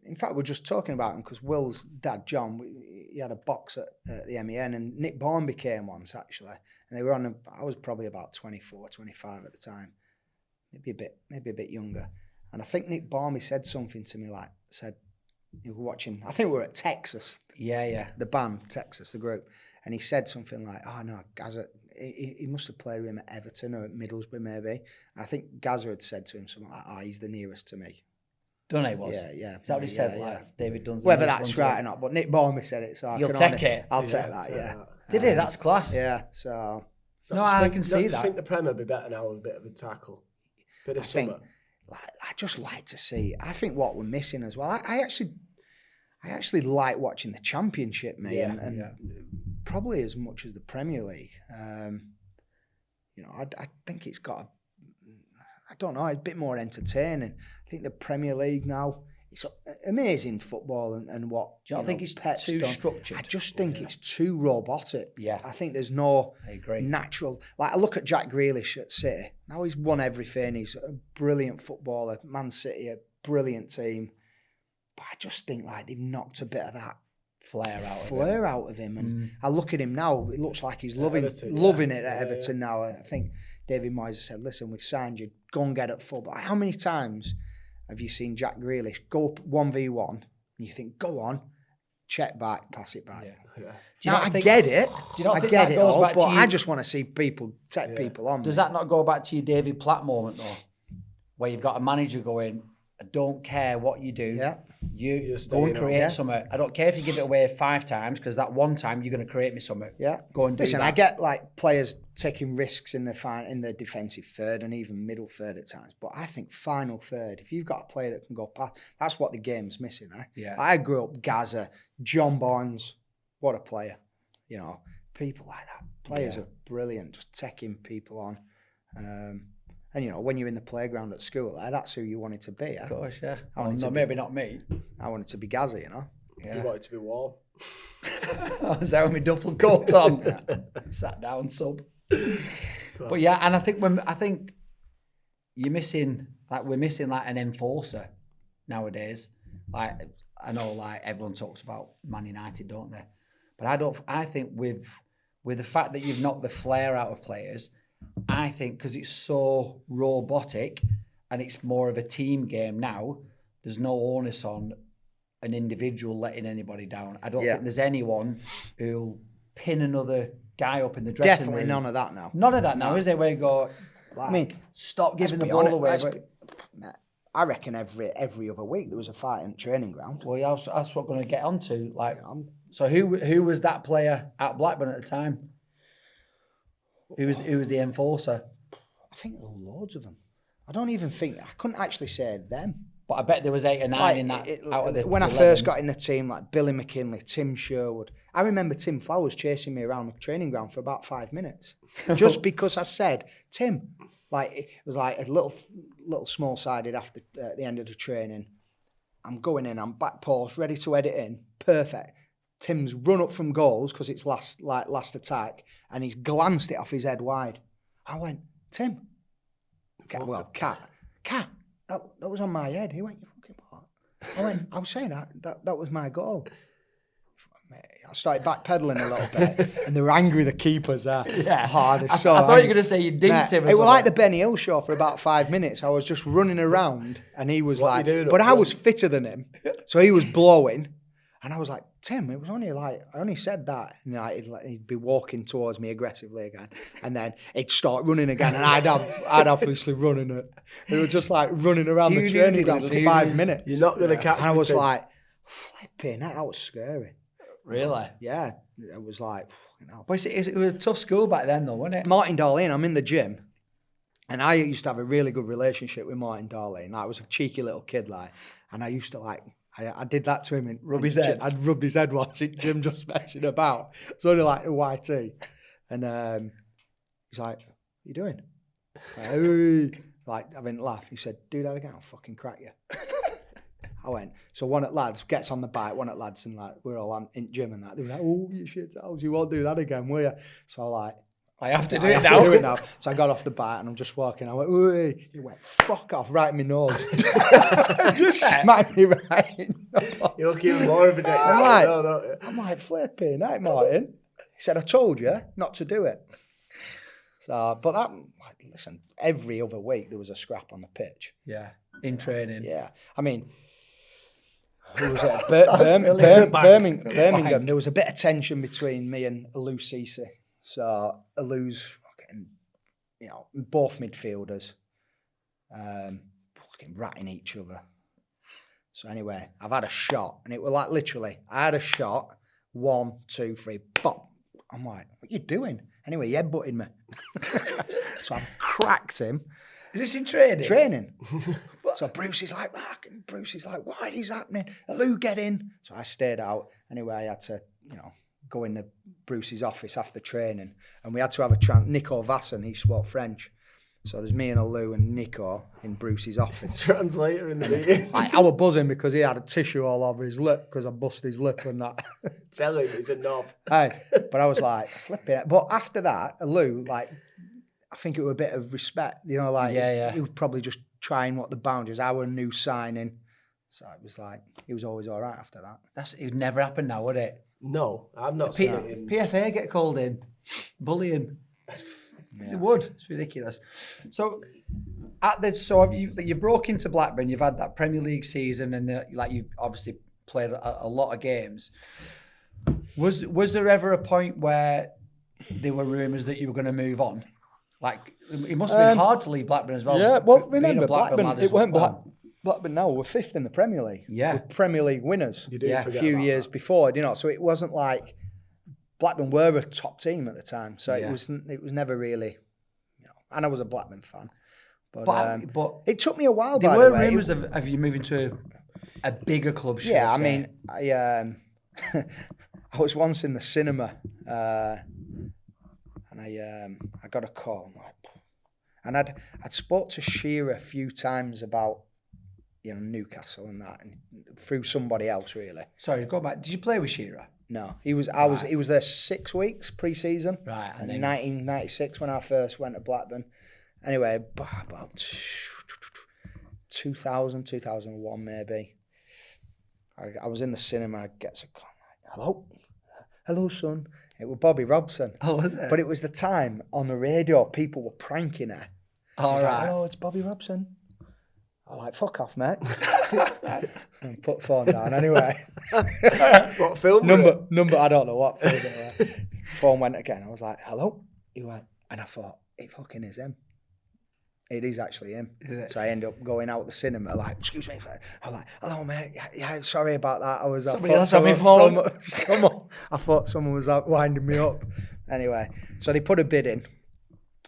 In fact, we're just talking about him because Will's dad, John, he had a box at the MEN, and Nick Bourne came once, actually. And they were on, I was probably about 24, 25 at the time. Maybe a bit younger. And I think Nick Bourne said something to me, you were watching, I think we were at Texas. Yeah. The band, Texas, the group. And he said something like, oh no, Gazza, he must have played with him at Everton or at Middlesbrough maybe. And I think Gazza had said to him something like, he's the nearest to me. Dunny was. Yeah. Is that what he said? Yeah. Like David Dunn's. Whether that's right or not, but Nick Bourne said it, so You'll take it. I'll take that, yeah. Did he? That's class. Yeah, so No, I can see I that. think the Premier would be better now with a bit of a tackle. Bit of I think, summer. I just like to see, I think what we're missing as well, I actually like watching the Championship, mate, and probably as much as the Premier League. I think it's got I don't know, it's a bit more entertaining. I think the Premier League now, it's amazing football and what. Do you not think it's too structured? I just think it's too robotic. Yeah. I think there's no I agree. natural. Like I look at Jack Grealish at City. Now he's won everything. He's a brilliant footballer. Man City, a brilliant team. But I just think like they've knocked a bit of that Flair out of him. And I look at him now. It looks like he's loving Everton, it at Everton now. I think David Moyes said, "Listen, we've signed you. Go and get at football." How many times have you seen Jack Grealish go up 1v1 and you think, "Go on, check back, pass it back." Yeah. Do you Now, not I think- get it. Do you not I think get that it goes all, back to but you- I just want to see people take people on. Does that not go back to your David Platt moment though, where you've got a manager going, "I don't care what you do. Yeah. You just go and stay, create yeah. something. I don't care if you give it away 5 times because that one time you're going to create me something. Yeah. Go and do Listen, that." I get like players taking risks in the defensive third and even middle third at times, but I think final third, if you've got a player that can go past, that's what the game's missing. Yeah. I grew up Gazza, John Barnes, what a player, people like that. Players are brilliant, just taking people on. And, you know, when you're in the playground at school, that's who you wanted to be. Of course, yeah. Maybe not me. I wanted to be Gazza, you know. Yeah. You wanted to be warm. I was there with my duffel coat on. Sat down, sub. But yeah, and I think you're missing, like, we're missing like an enforcer nowadays. Like, I know, like, everyone talks about Man United, don't they? But I think with the fact that you've knocked the flair out of players, I think because it's so robotic and it's more of a team game now, there's no onus on an individual letting anybody down. I don't think there's anyone who'll pin another guy up in the dressing room. Definitely none of that now. None of that now, is there? Where you go, like, I mean, stop giving the ball away. I reckon every other week there was a fight in the training ground. Well, yeah, that's what I'm going to get onto. Like, so who was that player at Blackburn at the time? Who was the enforcer? I think there were loads of them. I couldn't actually say them. But I bet there was 8 or 9 in that. Out of the when 11. I first got in the team, like Billy McKinley, Tim Sherwood. I remember Tim Flowers chasing me around the training ground for about 5 minutes, just because I said, Tim, like, it was like a little small-sided after the end of the training. I'm going in, I'm back post, ready to head it in, perfect. Tim's run up from goals because it's last attack, and he's glanced it off his head wide. I went, Tim, Cat, that was on my head. He went, you fucking what? I went, I was saying that was my goal. I started backpedaling a little bit, and they were angry, the keepers are. Yeah. I thought you were going to say you dinked him. It was like the Benny Hill show for about 5 minutes. I was just running around, and he was like, but I was fitter than him, so he was blowing, and I was like, Tim, it was only like, I only said that, and he'd be walking towards me aggressively again, and then he'd start running again, and I'd obviously running it. It was just like running around the training ground for 5 minutes. You're not going to catch me. And I was like, flipping, that was scary. Really? Yeah, it was like, fucking hell. But it was a tough school back then, though, wasn't it? Martin Darlin, I'm in the gym, and I used to have a really good relationship with Martin Darlin. I was a cheeky little kid, like, and I used to like, I did that to him and rub his head. I'd rubbed his head once in gym just messing about. It's only like a YT, and he's like, "What are you doing?" Like, having a laugh. He said, "Do that again, I'll fucking crack you." I went, so one at lads gets on the bike, one at lads, and like, we're all in gym and that. They were like, "Oh, you shit house, you won't do that again, will you?" So I like, I have to do it now. So I got off the bike and I'm just walking. I went, "Ooh." He went, "Fuck off," right in my nose. Just smacked me right in the nose. You'll keep more of a day. I'm like, flipping, hey, Martin. He said, "I told you not to do it." So, but that, like, listen, every other week there was a scrap on the pitch. Yeah, in training. Yeah, I mean, there was Birmingham. There was a bit of tension between me and Alou Cisse. So Alou's fucking, you know, both midfielders, fucking ratting each other. So anyway, I've had a shot, and it was like literally, I had a shot, 1, 2, 3, bop. I'm like, what you doing? Anyway, he headbutted me. So I've cracked him. Is this in training? Training. So Bruce is like, why is happening? Alou, get in. So I stayed out. Anyway, I had to, you know, go into Bruce's office after training, and we had to have a Nico Vasson, he spoke French. So there's me and Alou and Nico in Bruce's office. Translator in the meeting. I was buzzing because he had a tissue all over his lip because I busted his lip and that. Tell him he's a knob. Hey, but I was like, flipping it. But after that, Alou, like, I think it was a bit of respect, you know, like, he was probably just trying what the boundaries. I was a new signing. So it was like, he was always all right after that. It would never happen now, would it? No, I've not seen it in... PFA get called in. Bullying. Yeah. They would. It's ridiculous. So, you broke into Blackburn. You've had that Premier League season, and you obviously played a lot of games. Was there ever a point where there were rumours that you were going to move on? Like, it must have been hard to leave Blackburn as well. Yeah. Well, remember Blackburn. It weren't Blackburn. Now we're 5th in the Premier League. Yeah, we're Premier League winners. You do a few years before, you know. So it wasn't like Blackburn were a top team at the time. So it was never really, you know. And I was a Blackburn fan, but it took me a while. There were rumours of you moving to a bigger club. Yeah, I mean, I was once in the cinema and I got a call. I'm like, and I'd spoke to Shearer a few times about, you know, Newcastle and that, and through somebody else really. Sorry, go back. Did you play with Shearer? No, he was there 6 weeks pre-season. Right, and then 1996 when I first went to Blackburn. Anyway, about 2000, 2001 maybe. I was in the cinema. I get to call. Hello, son. It was Bobby Robson. Oh, was it? But it was the time on the radio people were pranking her. All right. Hello, it's Bobby Robson. I'm like, fuck off, mate. And put the phone down anyway. What film? Number, I don't know what film it was. Phone went again. I was like, hello? He went, and I thought, it fucking is him. It is actually him. So I ended up going out the cinema, like, excuse me. I'm like, hello, mate. Yeah, sorry about that. Somebody else had me phone. I thought someone was out winding me up. Anyway, so they put a bid in,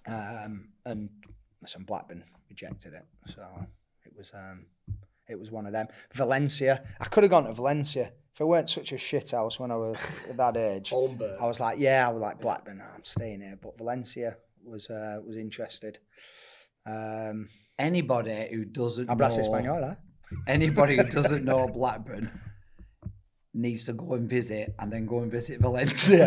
and some Blackburn rejected it. So it was one of them. Valencia. I could have gone to Valencia if it weren't such a shit house when I was at that age. Holmberg. I was like Blackburn. No, I'm staying here. But Valencia was interested. Anybody who doesn't Hablas know español, anybody who doesn't know Blackburn needs to go and visit, and then go and visit Valencia.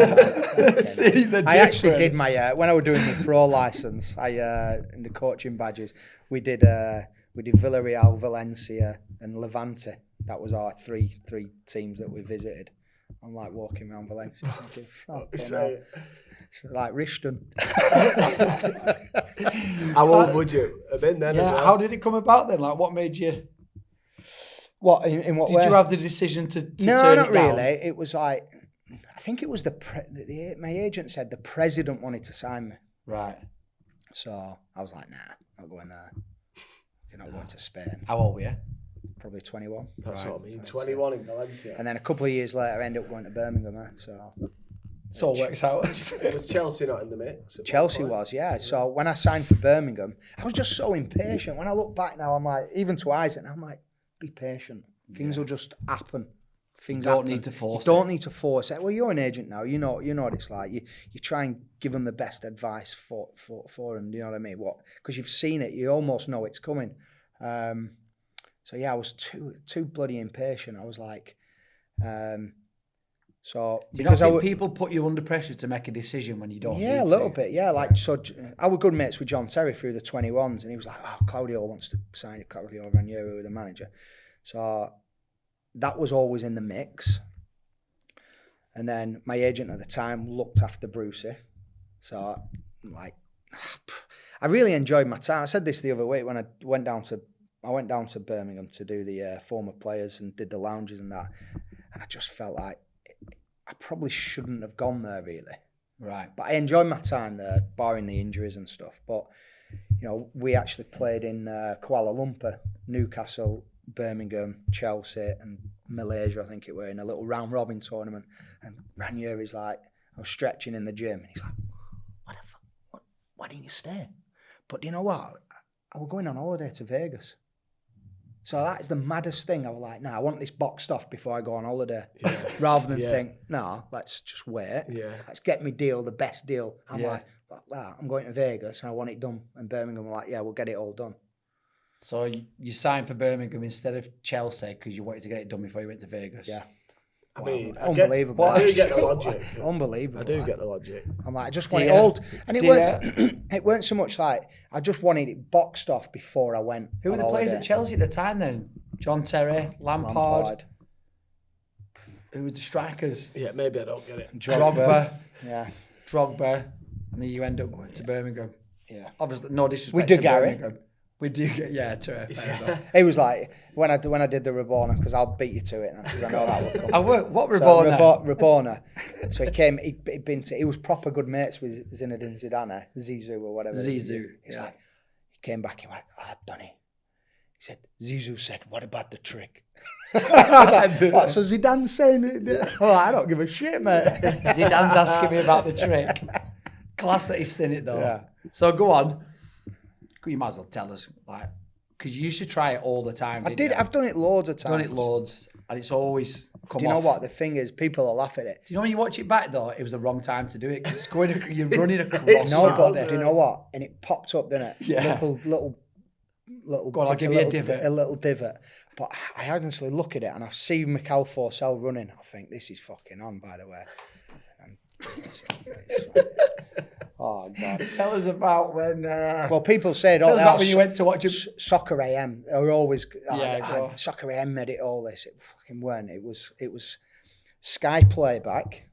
See the I actually did difference. my when I was doing my pro license. In the coaching badges, we did Villarreal, Valencia, and Levante. That was our three teams that we visited. I'm like walking around Valencia, thinking, it's like Rishton. How old would you have been then? Yeah, as well? how did it come about then? Like, what made you? What in what Did way? you have the decision to No, turn not it down? really. It was like, I think it was my agent said the president wanted to sign me. Right. So I was like, nah, not going there. You're not going to Spain. How old were you? Probably 21. That's Right. what I mean. 21 in Valencia. And then a couple of years later, I ended up going to Birmingham. So it works out. Was Chelsea not in the mix? at Chelsea one point? was, yeah. So when I signed for Birmingham, I was just so impatient. When I look back now, I'm like, even to Isaac, I'm like, be patient. Things will just happen. Things Don't happen. need to force You don't need to force it. Well, you're an agent now. You know what it's like. You try and give them the best advice for them. Do you know what I mean? Because you've seen it. You almost know it's coming. So yeah, I was too bloody impatient. I was like, so Do you not think people put you under pressure to make a decision when you don't? Yeah, a little bit. Yeah, like so. I was good mates with John Terry through the 21s, and he was like, "Oh, Claudio wants to sign Claudio Ranieri with the manager." So that was always in the mix. And then my agent at the time looked after Brucey, so like, I really enjoyed my time. I said this the other week when I went down to Birmingham to do the former players and did the lounges and that, and I just felt like I probably shouldn't have gone there really. Right. But I enjoyed my time there, barring the injuries and stuff. But, you know, we actually played in Kuala Lumpur, Newcastle, Birmingham, Chelsea and Malaysia, I think it were, in a little round robin tournament. And Ranieri's like, I was stretching in the gym and he's like, what the fuck? Why didn't you stay? But do you know what? I was going on holiday to Vegas. So that is the maddest thing. I was like, I want this boxed off before I go on holiday. Yeah. Rather than think, let's just wait. Yeah. Let's get me deal, the best deal. I'm Yeah. like, I'm going to Vegas and I want it done. And Birmingham were like, yeah, we'll get it all done. So you signed for Birmingham instead of Chelsea because you wanted to get it done before you went to Vegas. Yeah. I mean, unbelievable. I do get the logic. Unbelievable. I do get the logic. I'm like, I just want it all. And it weren't so much like, I just wanted it boxed off before I went. Who were the players at Chelsea at the time then? John Terry, Lampard. Who were the strikers? Yeah, maybe I don't get it. Drogba. Yeah. Drogba. And then you end up going to Birmingham. Yeah. Obviously, no disrespect We do to Gary. Birmingham. We do get, fair enough. It was like, when I did the Rabona, because I'll beat you to it, because I know that will come. What Rabona? So, Rabona. So he was proper good mates with Zinedine Zidane, Zizou or whatever. Zizou. He's like, he came back, he went, Dunny. He said, Zizou said, what about the trick? I was like, what, so Zidane's saying it? Oh, I don't give a shit, mate. Zidane's asking me about the trick. Class that he's seen it though. Yeah. So go on. You might as well tell us, because you used to try it all the time. I've done it loads of times. Done it loads, and it's always come Do you know off. what? The thing is, people will laugh at it. Do you know when you watch it back though, it was the wrong time to do it because you're running across. No, that. but do you know what? And it popped up, didn't it? Yeah. Little. Go on, I'll give you a divot. A little divot. But I honestly look at it and I see Mikel Forsell running. I think this is fucking on, by the way. Oh God! Tell us about when. Well, people said, tell us about when you went to watch Soccer AM. They were always go. Soccer AM made it all this. It fucking weren't. It was Sky playback,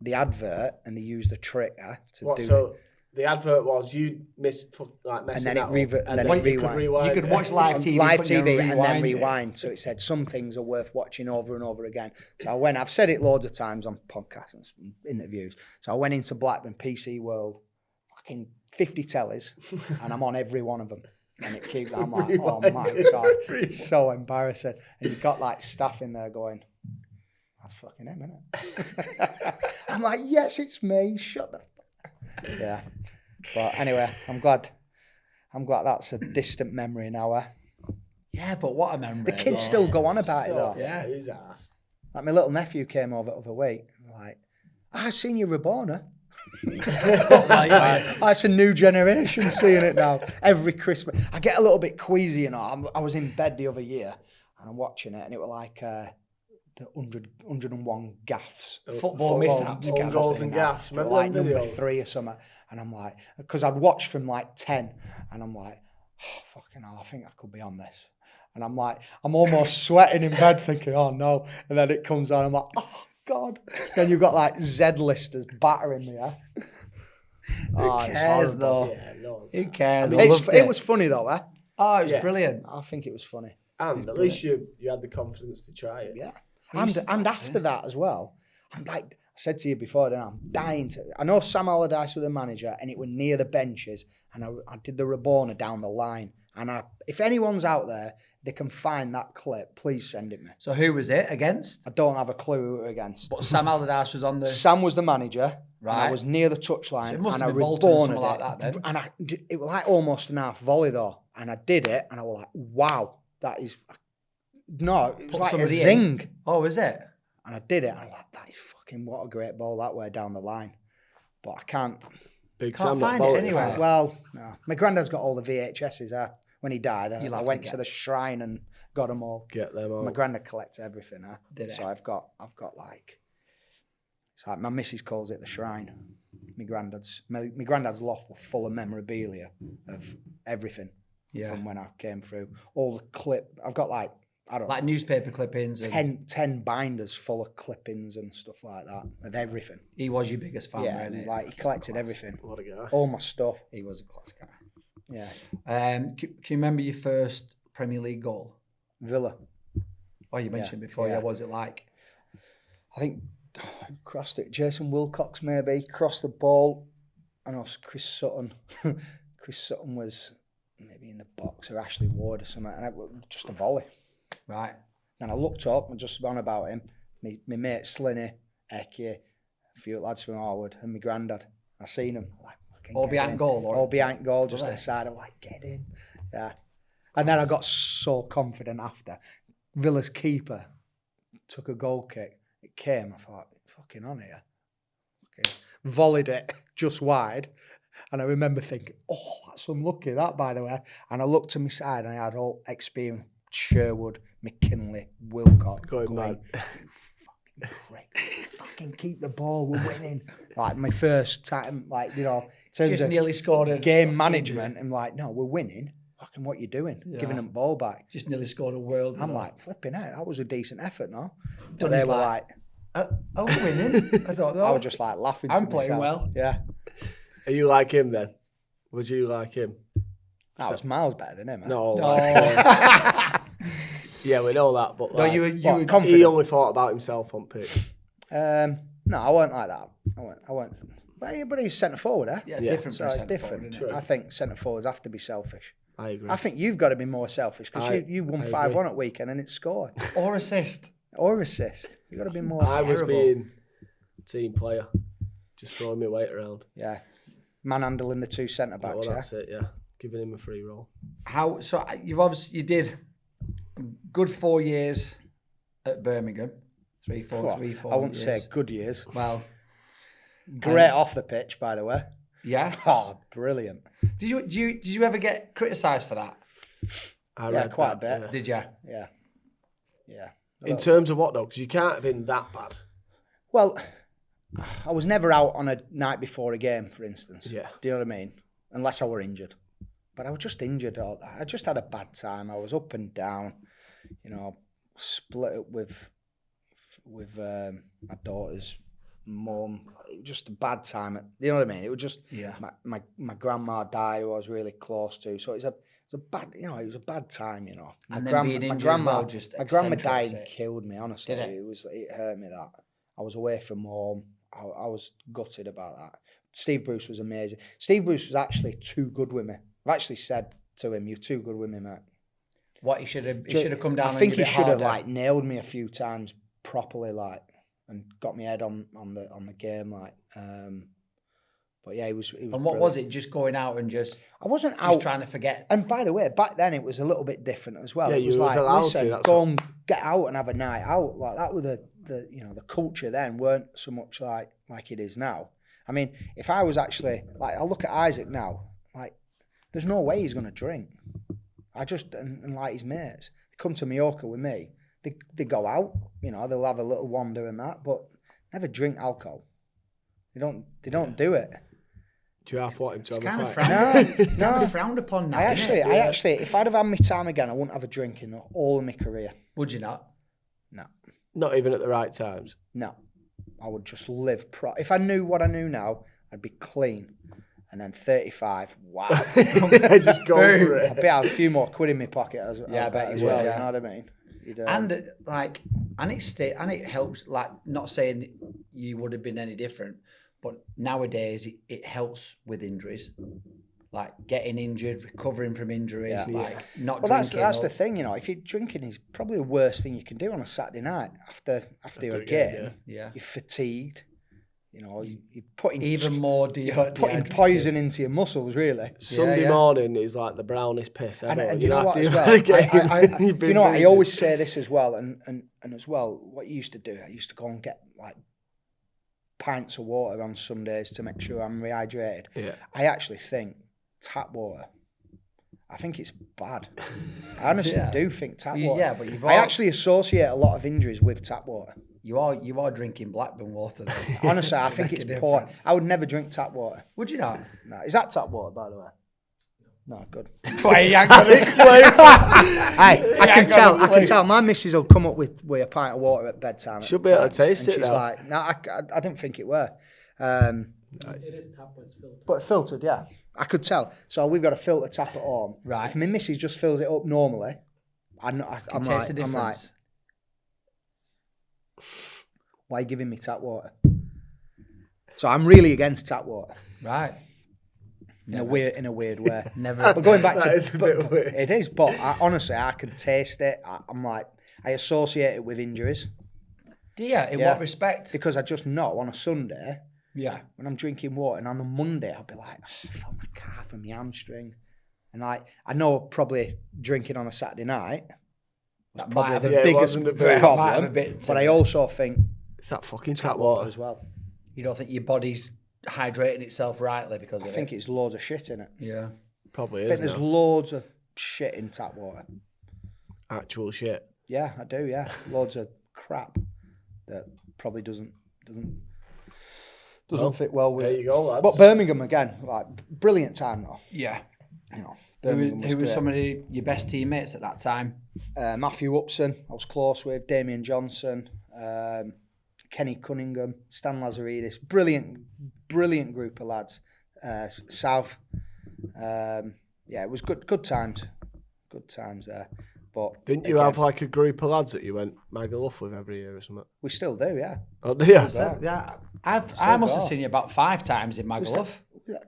the advert, and they used the trigger to do. So the advert was you messing and then that it up, and then then it you could rewind. You could watch live TV, and then rewind. So it said some things are worth watching over and over again. So I've said it loads of times on podcasts and interviews. So I went into Blackburn PC World, fucking 50 tellies, and I'm on every one of them. And it keeps, I'm like, oh my God, it's so embarrassing. And you've got like staff in there going, that's fucking him, isn't it? I'm like, yes, it's me, shut the fuck. Yeah. But anyway, I'm glad that's a distant memory now. Yeah, but what a memory. The kids still go on about it though. Yeah, who's ass? Like my little nephew came over the other week. Like, I seen you Rabona. That's a new generation seeing it now. Every Christmas, I get a little bit queasy. You know, I was in bed the other year and I'm watching it, and it was like the 101 gaffs, football mishaps, goals and gaffs. Remember like them number videos? 3 or something. And I'm like, because I'd watched from like 10, and I'm like, oh, fucking hell, I think I could be on this. And I'm like, I'm almost sweating in bed thinking, oh no. And then it comes on, I'm like, oh God. Then you've got like Z-listers battering me, yeah? Who cares though? Yeah, no, Who cares? It was funny though, eh? Oh, it was brilliant. I think it was funny. And at least you had the confidence to try it. Yeah. And after that as well, I'm like, I said to you before, I'm dying to. I know Sam Allardyce was the manager, and it was near the benches, and I did the Rabona down the line. And if anyone's out there, they can find that clip, please send it me. So who was it against? I don't have a clue who it was against. But Sam Allardyce was on the. Sam was the manager, right? And I was near the touchline, So it must and have I been Bolton or something Rabona'd like that then. And it was like almost an half volley though, and I did it, and I was like, wow, that is. No, it was Put like a somebody zing. in. Oh, is it? And I did it. And I'm like, that is fucking what a great ball that way down the line. But I can't Big Can't Sam find not it bowling. anyway. Well, no. My granddad's got all the VHSs there. When he died, You'll I have went to to the shrine and got them all. Get them all. My granddad collects everything. Did So he? I've got like, it's like my missus calls it the shrine. My granddad's loft was full of memorabilia of everything from when I came through. All the I've got like, I don't Like know, newspaper clippings. And 10 binders full of clippings and stuff like that, of everything. he was your biggest fan, Yeah, wasn't he? like he collected everything. What a guy. All my stuff. He was a class guy. Yeah. Can you remember your first Premier League goal? Villa. Oh, you mentioned it before. Yeah, what was it like? I think crossed it. Jason Wilcox maybe crossed the ball. I know Chris Sutton. Chris Sutton was maybe in the box, or Ashley Ward or something. And just a volley. Right. Then I looked up and just on about him. My mate Slinny, Eki, a few lads from Harwood, and my granddad. I seen him. Like, All behind goal? Or? All behind goal, just Really? inside. I'm like, get in. Yeah. And then I got so confident after. Villa's keeper took a goal kick. It came. I thought, it's fucking on here. Okay. Volleyed it just wide. And I remember thinking, oh, that's unlucky, that, by the way. And I looked to my side and I had all experience. Sherwood, McKinley, Wilcox. Going mad. You fucking prick. Fucking keep the ball, we're winning. Like my first time, like, you know, in terms Just of nearly scored a game management, and like, no, we're winning. Fucking what you doing? Yeah. Giving them ball back. Just nearly scored a world. I'm like, flipping out. That was a decent effort, no? But Dunny's they were like, like, are we winning? I don't know. I was just like laughing. I'm to playing myself. well. Yeah. Are you like him then? Would you like him? That was miles better than him. No. No. Yeah, we know that, but No, like, you were confident. he only thought about himself on pitch. No, I weren't like that. I weren't. But he's centre forward, eh? Yeah, Yeah. different. So from it's centre different. forward, isn't it? I think centre forwards have to be selfish. I agree. I think you've got to be more selfish because you won I 5-1 at weekend and it's scored. Or assist. Or assist. You've got to be more I was terrible. being a team player, just throwing my weight around. Yeah. Manhandling the two centre backs, Well, yeah? that's it, yeah. Giving him a free roll. How? So you did a good 4 years at Birmingham, 3, 4, 3, 4 I wouldn't years. say good years. Well, Great off the pitch, by the way. yeah. Oh, brilliant. Did you ever get criticised for that? I Yeah, read quite that, a bit. Did you? Yeah. Yeah. In terms of what though? Because you can't have been that bad. Well, I was never out on a night before a game, for instance. Yeah. Do you know what I mean? Unless I were injured. But I was just injured. I just had a bad time. I was up and down. You know, split up with my daughter's mum. It was just a bad time. You know what I mean? It was just my grandma died, who I was really close to. So it was a bad, you know, it was a bad time, you know. And then being injured as well just my grandma accentuates died and it. killed me. Honestly, Did it? It hurt me that I was away from home. I was gutted about that. Steve Bruce was amazing. Steve Bruce was actually too good with me. I've actually said to him, "You're too good with me, mate." What he should have come down. I think on he you a bit should have harder. like nailed me a few times properly, like, and got me head on the game, like. But yeah, he was. And what brilliant. was it? Just going out and just I wasn't out. trying to forget. And by the way, back then it was a little bit different as well. Yeah, it was you was like, allowed listen, to, that's go what- and get out and have a night out. Like that was the you know, the culture then weren't so much like it is now. I mean, if I was actually like, I look at Isaac now, like, there's no way he's gonna drink. I just and like his mates, they come to Mallorca with me. They go out, you know, they'll have a little wander and that, but never drink alcohol. They don't do it. Do you half want him to It's have kind a of pint? frowned. No, no. Frowned upon now. I isn't it? actually, if I'd have had my time again, I wouldn't have a drink in all of my career. Would you not? No, Not even at the right times. no. I would just live if I knew what I knew now, I'd be clean. And then 35, wow. Just go for I'd it. be out a few more quid in my pocket as, Yeah, I bet as you well. would, yeah. You know what I mean? You'd, And like, and it helps. Like, not saying you would have been any different, but nowadays it helps with injuries, like getting injured, recovering from injuries, Yeah. like not well, drinking. that's the thing, you know. If you're drinking, is probably the worst thing you can do on a Saturday night after your a game, game. Yeah. You're fatigued. You know, you're putting Even more putting dehydrated. poison into your muscles, really. Sunday yeah. morning is like the brownest piss ever. And you know what, after as you've well, had a game, you've you been know what, I busy. always say this as well, and as well, what you used to do, I used to go and get like pints of water on Sundays to make sure I'm rehydrated. Yeah. I actually think tap water, I think it's bad. I honestly Yeah. do think tap You- water. yeah, but you've I all- actually associate a lot of injuries with tap water. You are drinking Blackburn water. Though. Honestly, I think Make it's a poor. difference. I would never drink tap water. Would you not? No, is that tap water, by the way? No, good. Why you ain't got it? Hey, I can got a tell. clue. My missus will come up with a pint of water at bedtime. Should at be able to times, taste and it she's now. like, no, I didn't think it were. It is tap, but it's filtered. But filtered, yeah. I could tell. So we've got a filter tap at home. Right. If my missus just fills it up normally, I'm Taste the like, difference. why are you giving me tap water? So I'm really against tap water Right. in a weird way. Never. But going back That to is a bit weird. it is, but honestly, I can taste it. I'm like, I associate it with injuries Do you? In Yeah. what respect? because I just know on a Sunday Yeah. when I'm drinking water, and on a Monday I'll be like, I felt my calf and my hamstring, and I know probably drinking on a Saturday night That probably might have the a- Yeah, it biggest wasn't a very- might have a problem. bit to But I it. also think It's that fucking tap tap water water. as well. You don't think your body's hydrating itself rightly because I of think it? it's loads of shit in it. Yeah. Probably I is think there's now. loads of shit in tap water. Actual shit. Yeah, I do. Yeah, loads of crap that probably doesn't Well, fit well with There it. you go, lads. But Birmingham again, like brilliant time though. Yeah. You know, Who Birmingham was great. some of your best teammates at that time? Matthew Upson, I was close with. Damien Johnson, Kenny Cunningham, Stan Lazaridis. Brilliant group of lads. South. Yeah, it was good times. Good times there. But Didn't you have like a group of lads that you went Magaluf with every year or something? we still do, yeah. Oh, do you? So, yeah, I must have go. seen you about 5 times in Magaluf.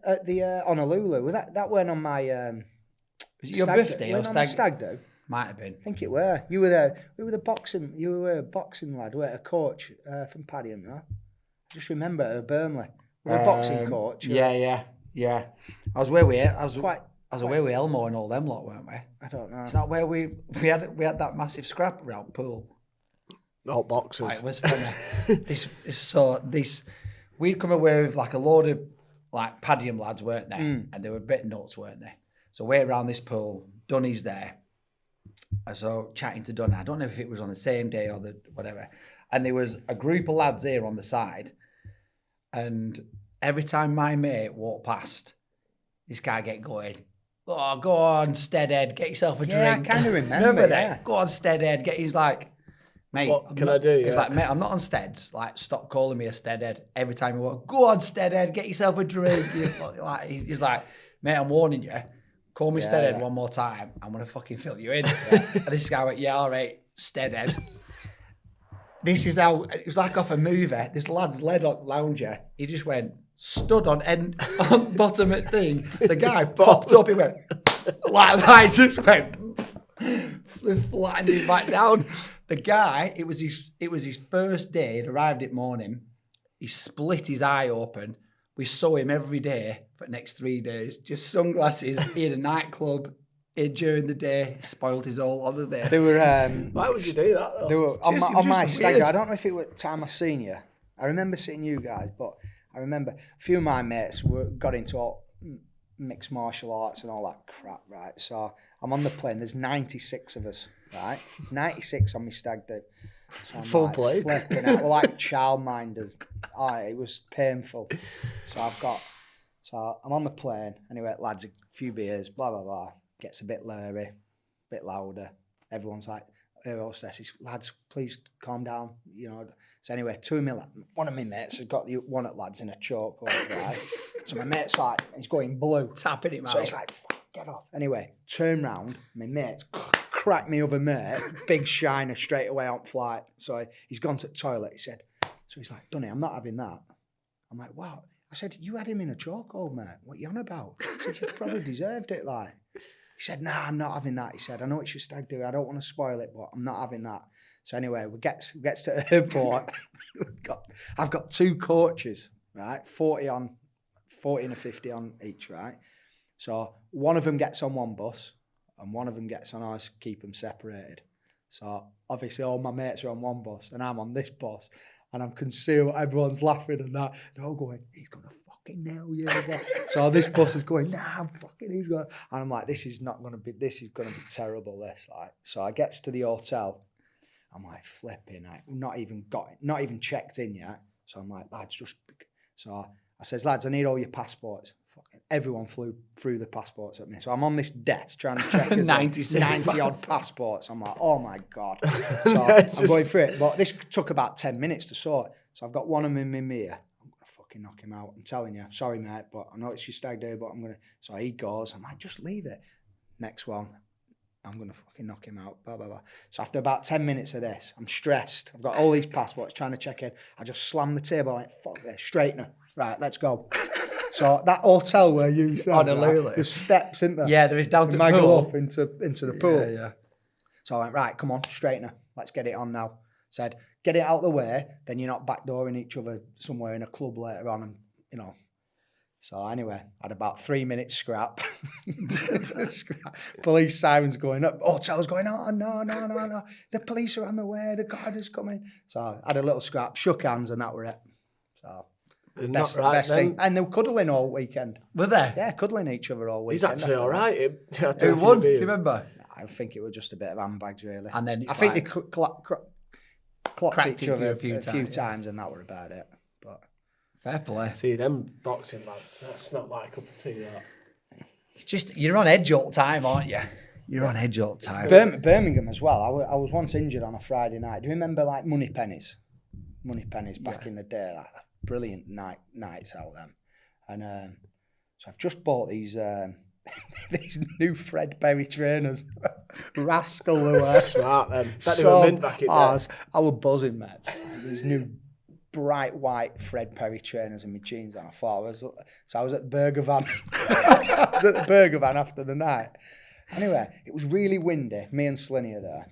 At the Honolulu, was that went on my Was it your stag birthday do? or Went on my stag? stag do? Might have been. I think it were. You were there. We were the boxing. You were a boxing lad. We were a coach from Paddy and that. I just remember at Burnley. We were a boxing coach. Yeah. I was where we I was Quite. I was away with Elmo and all them lot, weren't we? I don't know. It's not where we had that massive scrap around pool. Not boxers. It was funny. We'd come away with like a load of like Padiham lads, weren't they? And they were a bit nuts, weren't they? So we're around this pool. Dunny's there. And so chatting to Dunny. I don't know if it was on the same day or the whatever. And there was a group of lads here on the side. And every time my mate walked past, this guy get going. Oh, go on, Steadhead, get yourself a drink. Yeah, I kind of remember that. yeah. Go on, Steadhead. He's like, mate, What can I do? He's like, mate, I'm not on Steads. Like, stop calling me a Steadhead. Every time you walk, go on, Steadhead, get yourself a drink. He's like, mate, I'm warning you. Call me Steadhead one more time. I'm going to fucking fill you in. And this guy went, yeah, all right, Steadhead. This is how, it was like off a movie. This lad's led on lounger. He just went, stood on bottom of thing. The guy popped up. He went, like that. He just went, just flattened him back down. The guy, it was his first day. He'd arrived at morning. He split his eye open. We saw him every day for the next 3 days. Just sunglasses in a nightclub during the day. Spoiled his whole other day. They were. Why would you do that though? They were on Just- my, it was on my just stag. weird. I don't know if it was the time I seen you. I remember seeing you guys, but I remember a few of my mates got into all mixed martial arts and all that crap, right? So I'm on the plane. There's 96 of us, right? 96 on my stag do. So I'm Full like plate. flipping out, we're like childminders. It was painful. So I'm on the plane. Anyway, lads, a few beers, blah, blah, blah. Gets a bit leery, a bit louder. Everyone's like, hostesses, lads, please calm down. You know. So anyway, one of my mates has got one of the lads in a chokehold, right? So my mate's like, he's going blue. Tapping him out. So he's like, fuck, get off. Anyway, turn round, my mate's cracked me other mate, big shiner straight away on flight. So he's gone to the toilet, he said. So he's like, Dunny, I'm not having that. I'm like, what? I said, you had him in a chokehold, mate. What are you on about? I said, you probably deserved it, like. He said, nah, I'm not having that. He said, I know it's your stag do. I don't want to spoil it, but I'm not having that. So anyway, we gets to the airport. I've got two coaches, right? 40 and a 50 on each, right? So one of them gets on one bus and one of them gets on ours, keep them separated. So obviously all my mates are on one bus and I'm on this bus and I can see what everyone's laughing and that. They're all going, he's going to fucking nail you. So this bus is going, nah, he's going to. And I'm like, this is going to be terrible, this. Like, so I gets to the hotel. I'm like flipping, like, not even checked in yet. So I'm like, lads, so I says, lads, I need all your passports. Fucking everyone flew through the passports at me. So I'm on this desk trying to check 90 odd passports. I'm like, oh my God. So I'm going through it. But this took about 10 minutes to sort. So I've got one of them in my ear. I'm going to fucking knock him out. I'm telling you, sorry, mate, but I know it's your stag day, but I'm going to. So he goes, I'm like, just leave it. Next one. I'm going to fucking knock him out, blah, blah, blah. So after about 10 minutes of this, I'm stressed. I've got all these passports trying to check in. I just slam the table, like, fuck this, straightener. Right, let's go. So that hotel where you said, Honolulu. there's steps, isn't there? Yeah, there is down to the go pool. up into the pool. Yeah. So I went, right, come on, straightener. Let's get it on now. Said, get it out of the way, then you're not backdooring each other somewhere in a club later on, and, you know. So anyway, I had about 3 minutes scrap. Police sirens going up. Hotel's going, oh, no. The police are on the way. The guard is coming. So I had a little scrap, shook hands, and that were it. So best thing. And they were cuddling all weekend. Were they? Yeah, cuddling each other all He's weekend. actually all right. Who won? Do you remember? I think it was just a bit of handbags, really. And then I think they clocked cracked each it other a few times, and that were about it. But fair play. See, them boxing lads, that's not my cup of tea, that. It's just, you're on edge all the time, aren't you? You're on edge all the time. Birmingham as well. I was once injured on a Friday night. Do you remember like Money Pennies back in the day? Like brilliant nights out then. And so I've just bought these these new Fred Perry trainers. Rascal they were. Smart then. That they were mint back in there. I was buzzing, mate. These new bright white Fred Perry trainers in my jeans, and I was at the burger van. At the burger van after the night. Anyway, it was really windy. Me and Slinny are there,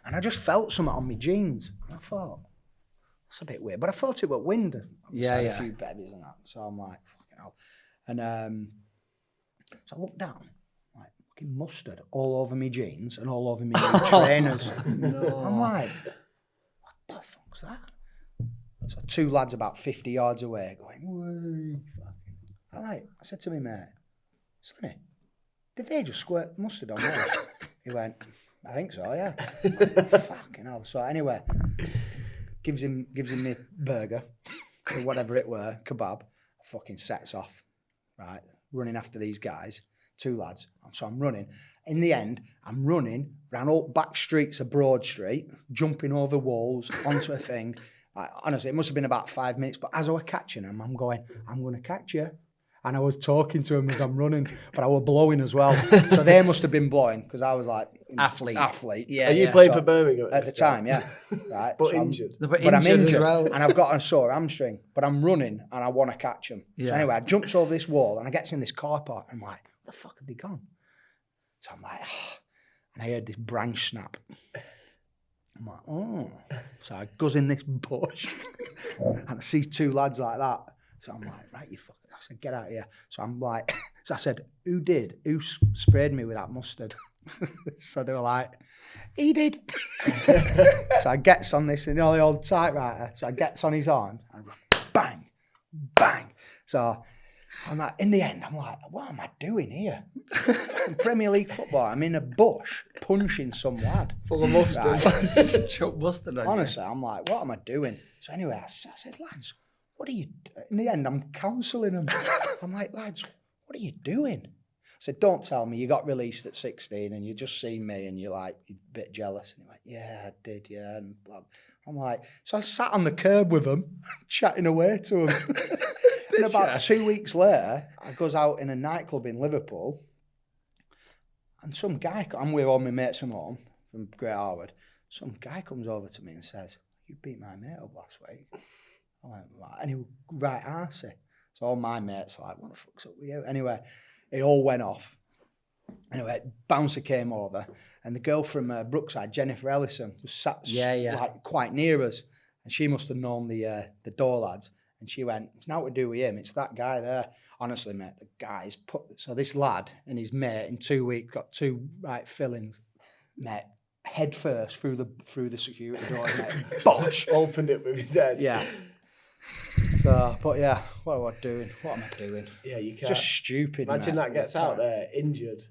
and I just felt something on my jeans. And I thought, that's a bit weird, but I thought it was wind. A few babies and that. So I'm like, fucking hell. And so I looked down, like fucking mustard all over my jeans and all over my new trainers. I'm like, fuck's that? So 2 lads about 50 yards away going, "Way, fucking." I said to me, mate, Sonny, did they just squirt mustard on me? He went, I think so, yeah. Fucking hell. So anyway, gives him the burger, or whatever it were, kebab, fucking sets off, right? Running after these guys, 2 lads. So I'm running. In the end, I'm running round all back streets of Broad Street, jumping over walls, onto a thing. Honestly, it must have been about 5 minutes, but as I was catching him, I'm going to catch you. And I was talking to him as I'm running, but I was blowing as well. So they must have been blowing, because I was like... Athlete. Yeah. Are you playing for Birmingham at the time? Yeah. Right. But so injured. But I'm injured, as well. and I've got a sore hamstring, but I'm running and I want to catch him. Yeah. So anyway, I jumps over this wall and I gets in this car park and I'm like, where the fuck have they gone? So I'm like, and I heard this branch snap. I'm like, oh. So I goes in this bush and I see 2 lads like that. So I'm like, right, you fucking... I said, get out of here. So I'm like, so I said, who sprayed me with that mustard? So they were like, he did. So I gets on this, the old typewriter. So I gets on his arm and bang, bang. So I'm like, in the end, I'm like, what am I doing here? In Premier League football, I'm in a bush punching some lad. Full of mustard. Just chuck mustard on you. Honestly, I'm like, what am I doing? So anyway, I said, lads, what are you doing? In the end, I'm counselling them. I'm like, lads, what are you doing? I said, don't tell me you got released at 16 and you just seen me and you're like, you're a bit jealous. And he went, yeah, I did, yeah. And blah. I'm like, so I sat on the curb with him, chatting away to him. And about 2 weeks later, I goes out in a nightclub in Liverpool and some guy, I'm with all my mates from home, from Great Harwood, some guy comes over to me and says, you beat my mate up last week. I went, right. And he was right arsey. So all my mates are like, what the fuck's up with you? Anyway, it all went off. Anyway, bouncer came over, and the girl from Brookside, Jennifer Ellison, was sat like quite near us, and she must have known the door lads. And she went, it's not what to do with him. It's that guy there. Honestly, mate, the guy's put. So this lad and his mate in 2 weeks got 2 right fillings, mate. Head first through the security door, mate. Bosh! Opened it with his head. Yeah. So, but yeah, what am I doing? Yeah, you can't. Just stupid. Imagine mate. that gets out there injured.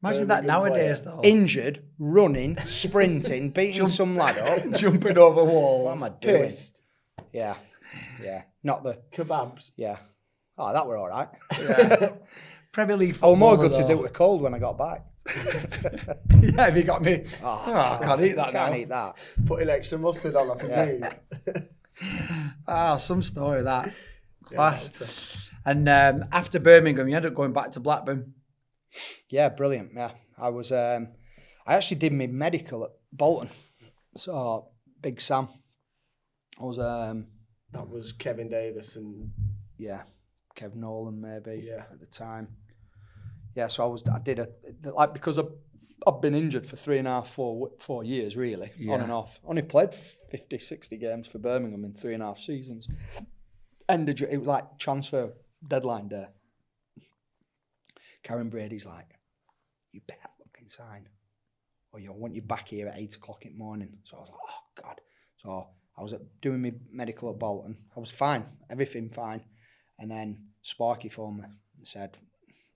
Imagine that nowadays, though. Injured, running, sprinting, beating some lad up, jumping over walls. What am I doing? Pissed. Yeah. Not the Kebabs. Yeah. Oh, that were all right. Yeah. Premier League I football. was more gutted that it were cold when I got back. Yeah, have you got me? I can't eat that now. Can't eat that. Putting extra mustard on like a dude. Some story that. Yeah, and after Birmingham, you ended up going back to Blackburn. Yeah, brilliant. Yeah, I was. I actually did my medical at Bolton. So Big Sam. I was. That was Kevin Davis and Kev Nolan maybe at the time. Yeah, so I did because I've been injured for 3.5, 4 years really, on and off. Only played 50, 60 games for Birmingham in 3.5 seasons. It was like transfer deadline day. Karen Brady's like, you better fucking sign, or I want you back here at 8 o'clock in the morning. So I was like, oh God. So I was doing my medical at Bolton. I was fine, everything fine. And then Sparky phoned me and said,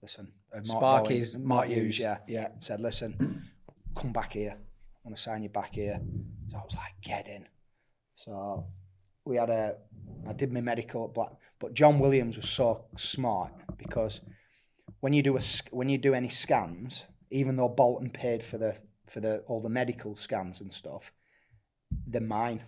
listen, Sparky's Mark Hughes. Yeah. Said, listen, come back here. I want to sign you back here. So I was like, get in. So I did my medical at Black, but John Williams was so smart because when you do any scans, even though Bolton paid for all the medical scans and stuff, they're mine.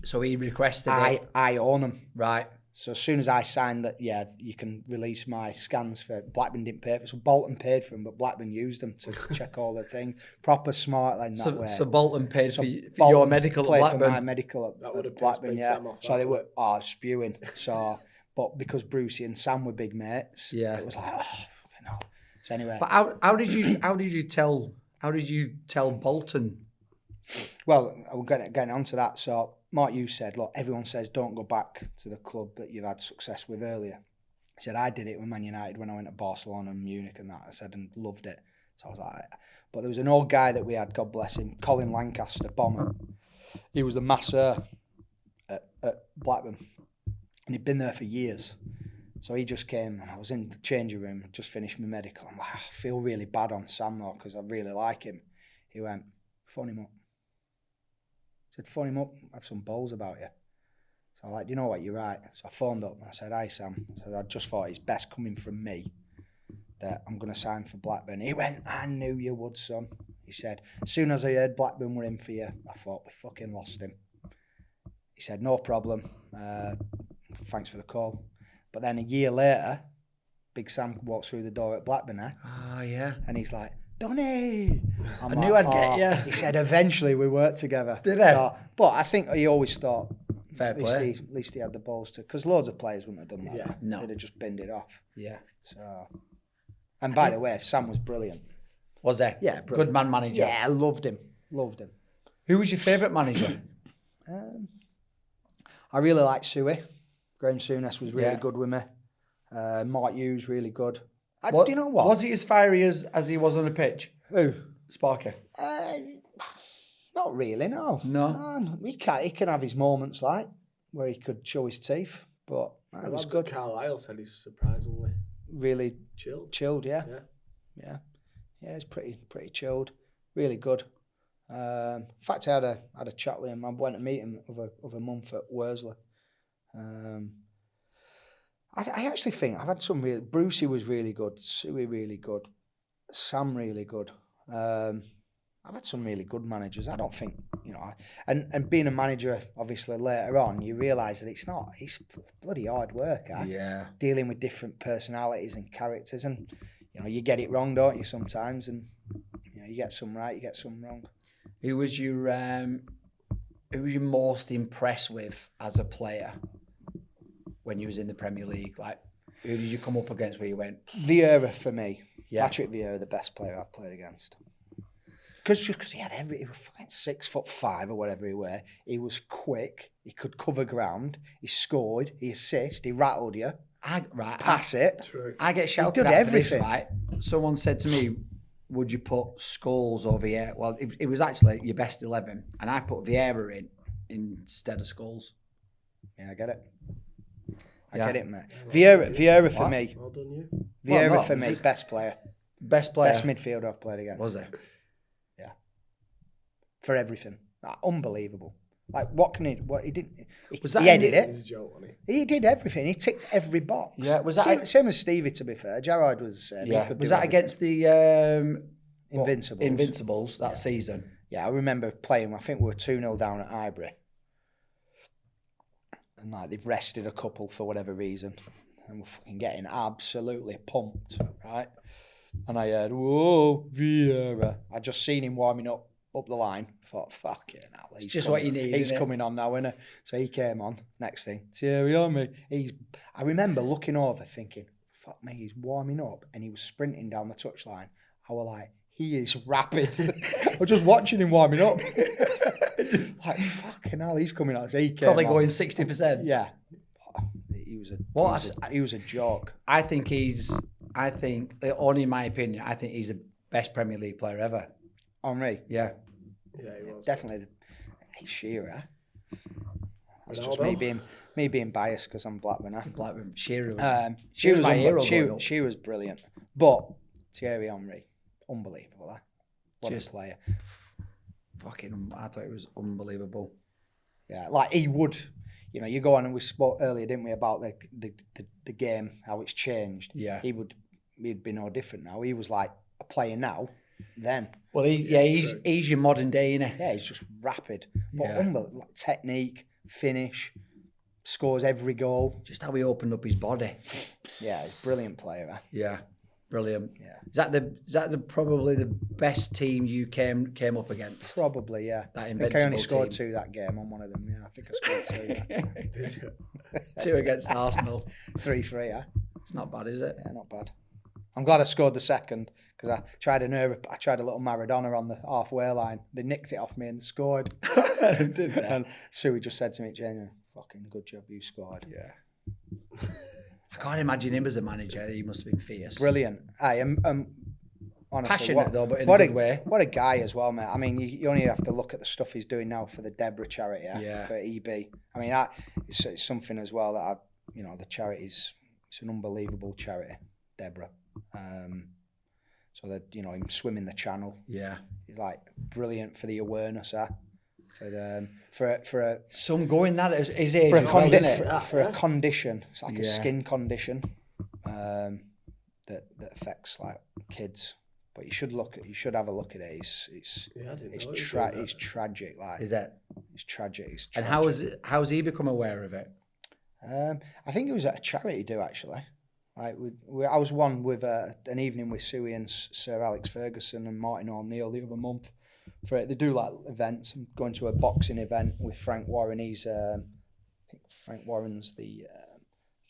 So he requested it. I own them. Right. So as soon as I signed that, you can release my scans for Blackburn didn't pay for it. So Bolton paid for them, but Blackburn used them to check all the things. Proper smart like that way. So Bolton paid for your medical at Blackburn? For my medical at Blackburn, yeah. So they were spewing. So, but because Brucey and Sam were big mates, it was like, oh, fucking hell. So anyway. But how did you tell Bolton? Well, we're getting onto that. So Mark Hughes said, look, everyone says don't go back to the club that you've had success with earlier. He said, I did it with Man United when I went to Barcelona and Munich and that. I said, and loved it. So I was like, but there was an old guy that we had, God bless him, Colin Lancaster, bomber. He was the masseur at Blackburn, and he'd been there for years. So he just came, and I was in the changing room, just finished my medical. I'm like, I feel really bad on Sam though, because I really like him. He went, phone him up. I said, phone him up, I have some balls about you. So I'm like, you know what, you're right. So I phoned up and I said, hi Sam. I said, I just thought it's best coming from me that I'm going to sign for Blackburn. He went, I knew you would, son. He said, as soon as I heard Blackburn were in for you, I thought we fucking lost him. He said, no problem. Thanks for the call. But then a year later, Big Sam walks through the door at Blackburn there. Oh, yeah. And he's like, Dunny. I knew I'd get you. He said, eventually we worked together. Did he? So, but I think he always thought, Fair play. At least he had the balls to, because loads of players wouldn't have done that. Yeah, no. They'd have just binned it off. Yeah. So, and by the way, Sam was brilliant. Was he? Yeah, Good brilliant. man manager. Yeah, I loved him. Who was your favourite manager? I really liked Suey. Graham Souness was really Yeah. good with me. Mark Hughes, really good. What, do you know what? Was he as fiery as he was on the pitch? Who? Sparky. Not really, no. No? He can have his moments like where he could show his teeth, but The it was lads good. at Carlisle said he's surprisingly Really chilled. yeah. Yeah. Yeah, he's pretty chilled. Really good. In fact, I had a chat with him. I went to meet him of a month at Worsley. I actually think I've had some real. Brucey was really good. Suey really good. Sam really good. I've had some really good managers. I don't think, and being a manager, obviously later on, you realise that it's bloody hard work. Yeah. Dealing with different personalities and characters, and you get it wrong, don't you? Sometimes, and you get some right, you get some wrong. Who was you most impressed with as a player when you was in the Premier League? Like, who did you come up against where you went? Vieira for me. Yeah. Patrick Vieira, the best player I've played against. Because he had he was fucking 6'5" or whatever he were. He was quick. He could cover ground. He scored. He assisted. He rattled you. Pass it. True. I get shouted did at everything. for this, right? Someone said to me, would you put Scholes over here? Well, it was actually your best 11, and I put Vieira in instead of Scholes. Yeah, I get it. I Yeah. get it, mate. Vieira for What? me. Well done, you. Vieira Well, no, for me, best player. Best player. Best midfielder I've played against. Was it? For everything. Unbelievable. Like, what he didn't... Was that he headed in He's it. a joke, wasn't He did everything. He ticked every box. Yeah, was that... Same as Stevie, to be fair. Gerrard was the same. He Yeah. could Was do that everything. against the... Invincibles? Invincibles that season. Yeah, I remember playing. I think we were 2-0 down at Highbury. And they've rested a couple for whatever reason. And we're fucking getting absolutely pumped, right? And I heard, whoa, Vieira. I just seen him warming up the line. Thought, fuck it now. It's just what you need, He's isn't it? coming on now, isn't it? So he came on. Next thing, Thierry on me. I remember looking over thinking, fuck me, he's warming up. And he was sprinting down the touchline. I was like, he is rapid. I was just watching him warming up. Like, fucking hell, he's coming out. So he came Probably on. going 60%. Yeah. He was a joke. I think, only in my opinion, I think he's the best Premier League player ever. Henri. Yeah. Yeah, he was. Definitely. Hey, Shearer. That's just Ronaldo. me being biased because I'm Blackburn. Blackburn, Shearer was, She was my hero growing up. She was brilliant. But Thierry Henry, unbelievable. What Just- a player. fucking, I thought it was unbelievable. Yeah, like he would. You go on and we spoke earlier, didn't we, about the game, how it's changed. Yeah. He'd be no different now. He was like a player now, then. Well, he's your modern day, innit? Yeah, he's just rapid. But Yeah. unbelievable. Like, technique, finish, scores every goal. Just how he opened up his body. Yeah, he's a brilliant player. Eh? Yeah. Brilliant. Yeah. Is that the probably the best team you came up against? Probably, yeah. That I think I only invincible scored team. 2 that game on one of them. Yeah, I think I scored 2. 2 against Arsenal. 3-3, yeah. It's not bad, is it? Yeah, not bad. I'm glad I scored the second because I tried a little Maradona on the halfway line. They nicked it off me and scored. Did they? And Suey just said to me, "Genuine, fucking good job, you scored." Yeah. I can't imagine him as a manager. He must have been fierce. Brilliant. honestly, Passionate though, but in what a good way. What a guy as well, mate. I mean, you only have to look at the stuff he's doing now for the Deborah charity, for EB. I mean, it's something as well that the charity's, it's an unbelievable charity, Deborah. So that him swimming the channel. Yeah, he's like brilliant for the awareness, for some going that at his age for a a condition. It's like a skin condition that affects like kids. But you should have a look at it. It's tragic. Like, is it? It's tragic. It's tragic. And how's he become aware of it? I think it was at a charity do actually. Like I was one with an evening with Suey and Sir Alex Ferguson and Martin O'Neill the other month. For it, they do like events. I'm going to a boxing event with Frank Warren. He's I think Frank Warren's he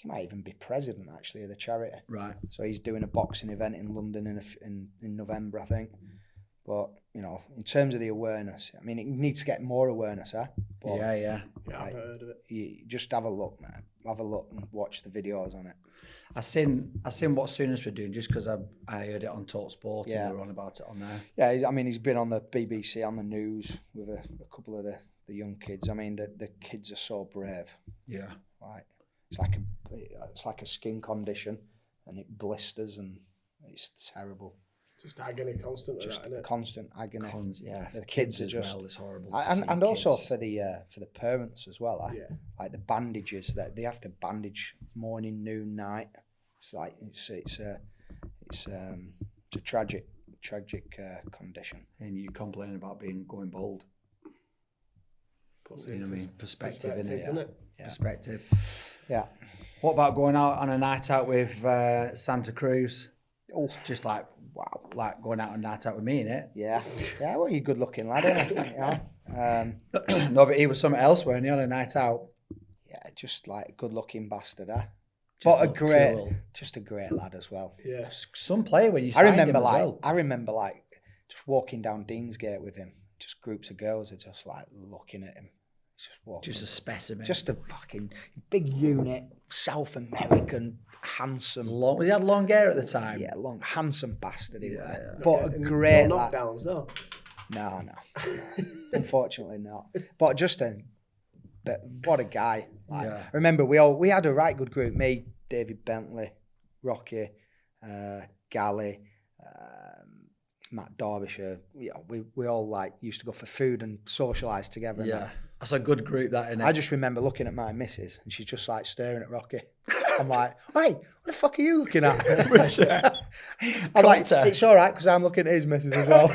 might even be president actually of the charity. Right. So he's doing a boxing event in London in November, I think. But in terms of the awareness, I mean, it needs to get more awareness, huh? But, yeah. I've heard of it. You just have a look, man. Have a look and watch the videos on it. I seen what Sooners were doing just because I heard it on Talk Sport and they were on about it on there. Yeah, I mean, he's been on the BBC on the news with a couple of the young kids. I mean, the kids are so brave. Yeah. Like it's like a skin condition, and it blisters and it's terrible. Just agony constantly, just isn't it? Constant agony. The kids are as just well, it's horrible. And also for the parents as well. Like the bandages that they have to bandage morning, noon, night. It's like it's a tragic condition. And you complain about going bald. Puts You know what I mean? Perspective, isn't innit? Yeah. Perspective. Yeah. What about going out on a night out with Santa Cruz? Oh, just like wow, like going out on a night out with me, innit? Yeah. Yeah. Well, you're a good looking lad, aren't you? No, but he was something else, weren't he, on a night out? Yeah, just like a good looking bastard, huh? Just But a great lad as well. Yeah. Some player when you signed him I remember just walking down Deansgate with him. Just groups of girls are just like looking at him. Just walking. Just a specimen. Just a fucking big unit, South American, handsome. He had long hair at the time. Yeah, handsome bastard he was. Yeah. But a great lad. Knockdowns though. No. Unfortunately not. But what a guy. Like, I remember we had a right good group. Me, David Bentley, Rocky, Gally, Matt Derbyshire. Yeah, we all like used to go for food and socialise together. Yeah. That's a good group, that, innit? I just remember looking at my missus and she's just like staring at Rocky. I'm like, hey, what the fuck are you looking at? I'm like, it's all right because I'm looking at his missus as well.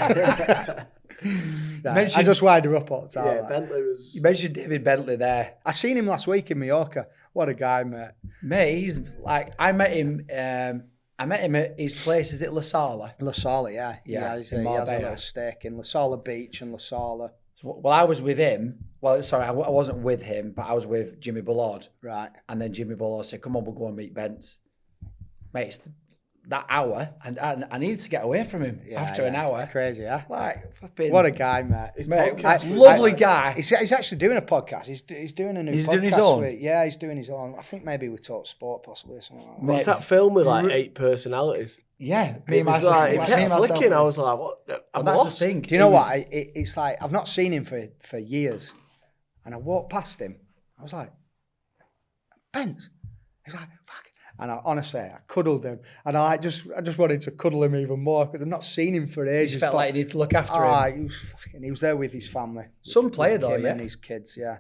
I just wired her up all the time. Yeah, Bentley was. You mentioned David Bentley there. I seen him last week in Mallorca. What a guy, mate. Mate, he's like, I met him at his place, is it La Sala? La Sala, yeah. Yeah, he has a little stake in La Sala Beach and La Sala. Well, I was with him. Well, sorry, I wasn't with him, but I was with Jimmy Bullard. Right. And then Jimmy Bullard said, come on, we'll go and meet Bents. Mate, it's that hour, and I needed to get away from him after an hour. It's crazy, huh? Like, what a guy, mate. Lovely guy. He's actually doing a podcast. He's doing a new podcast. He's doing his own? He's doing his own. I think maybe we Talk Sport, possibly, or something like that. What's that film with like 8 personalities? Yeah. It kept flicking. I was like, what? That's the thing. Do you know what? It's like, I've not seen him for years. And I walked past him. I was like, Bents. He's like, fuck. And I cuddled him. And I just wanted to cuddle him even more because I've not seen him for ages. You just felt like you need to look after him. He was there with his family. Some player though, him and his kids, yeah.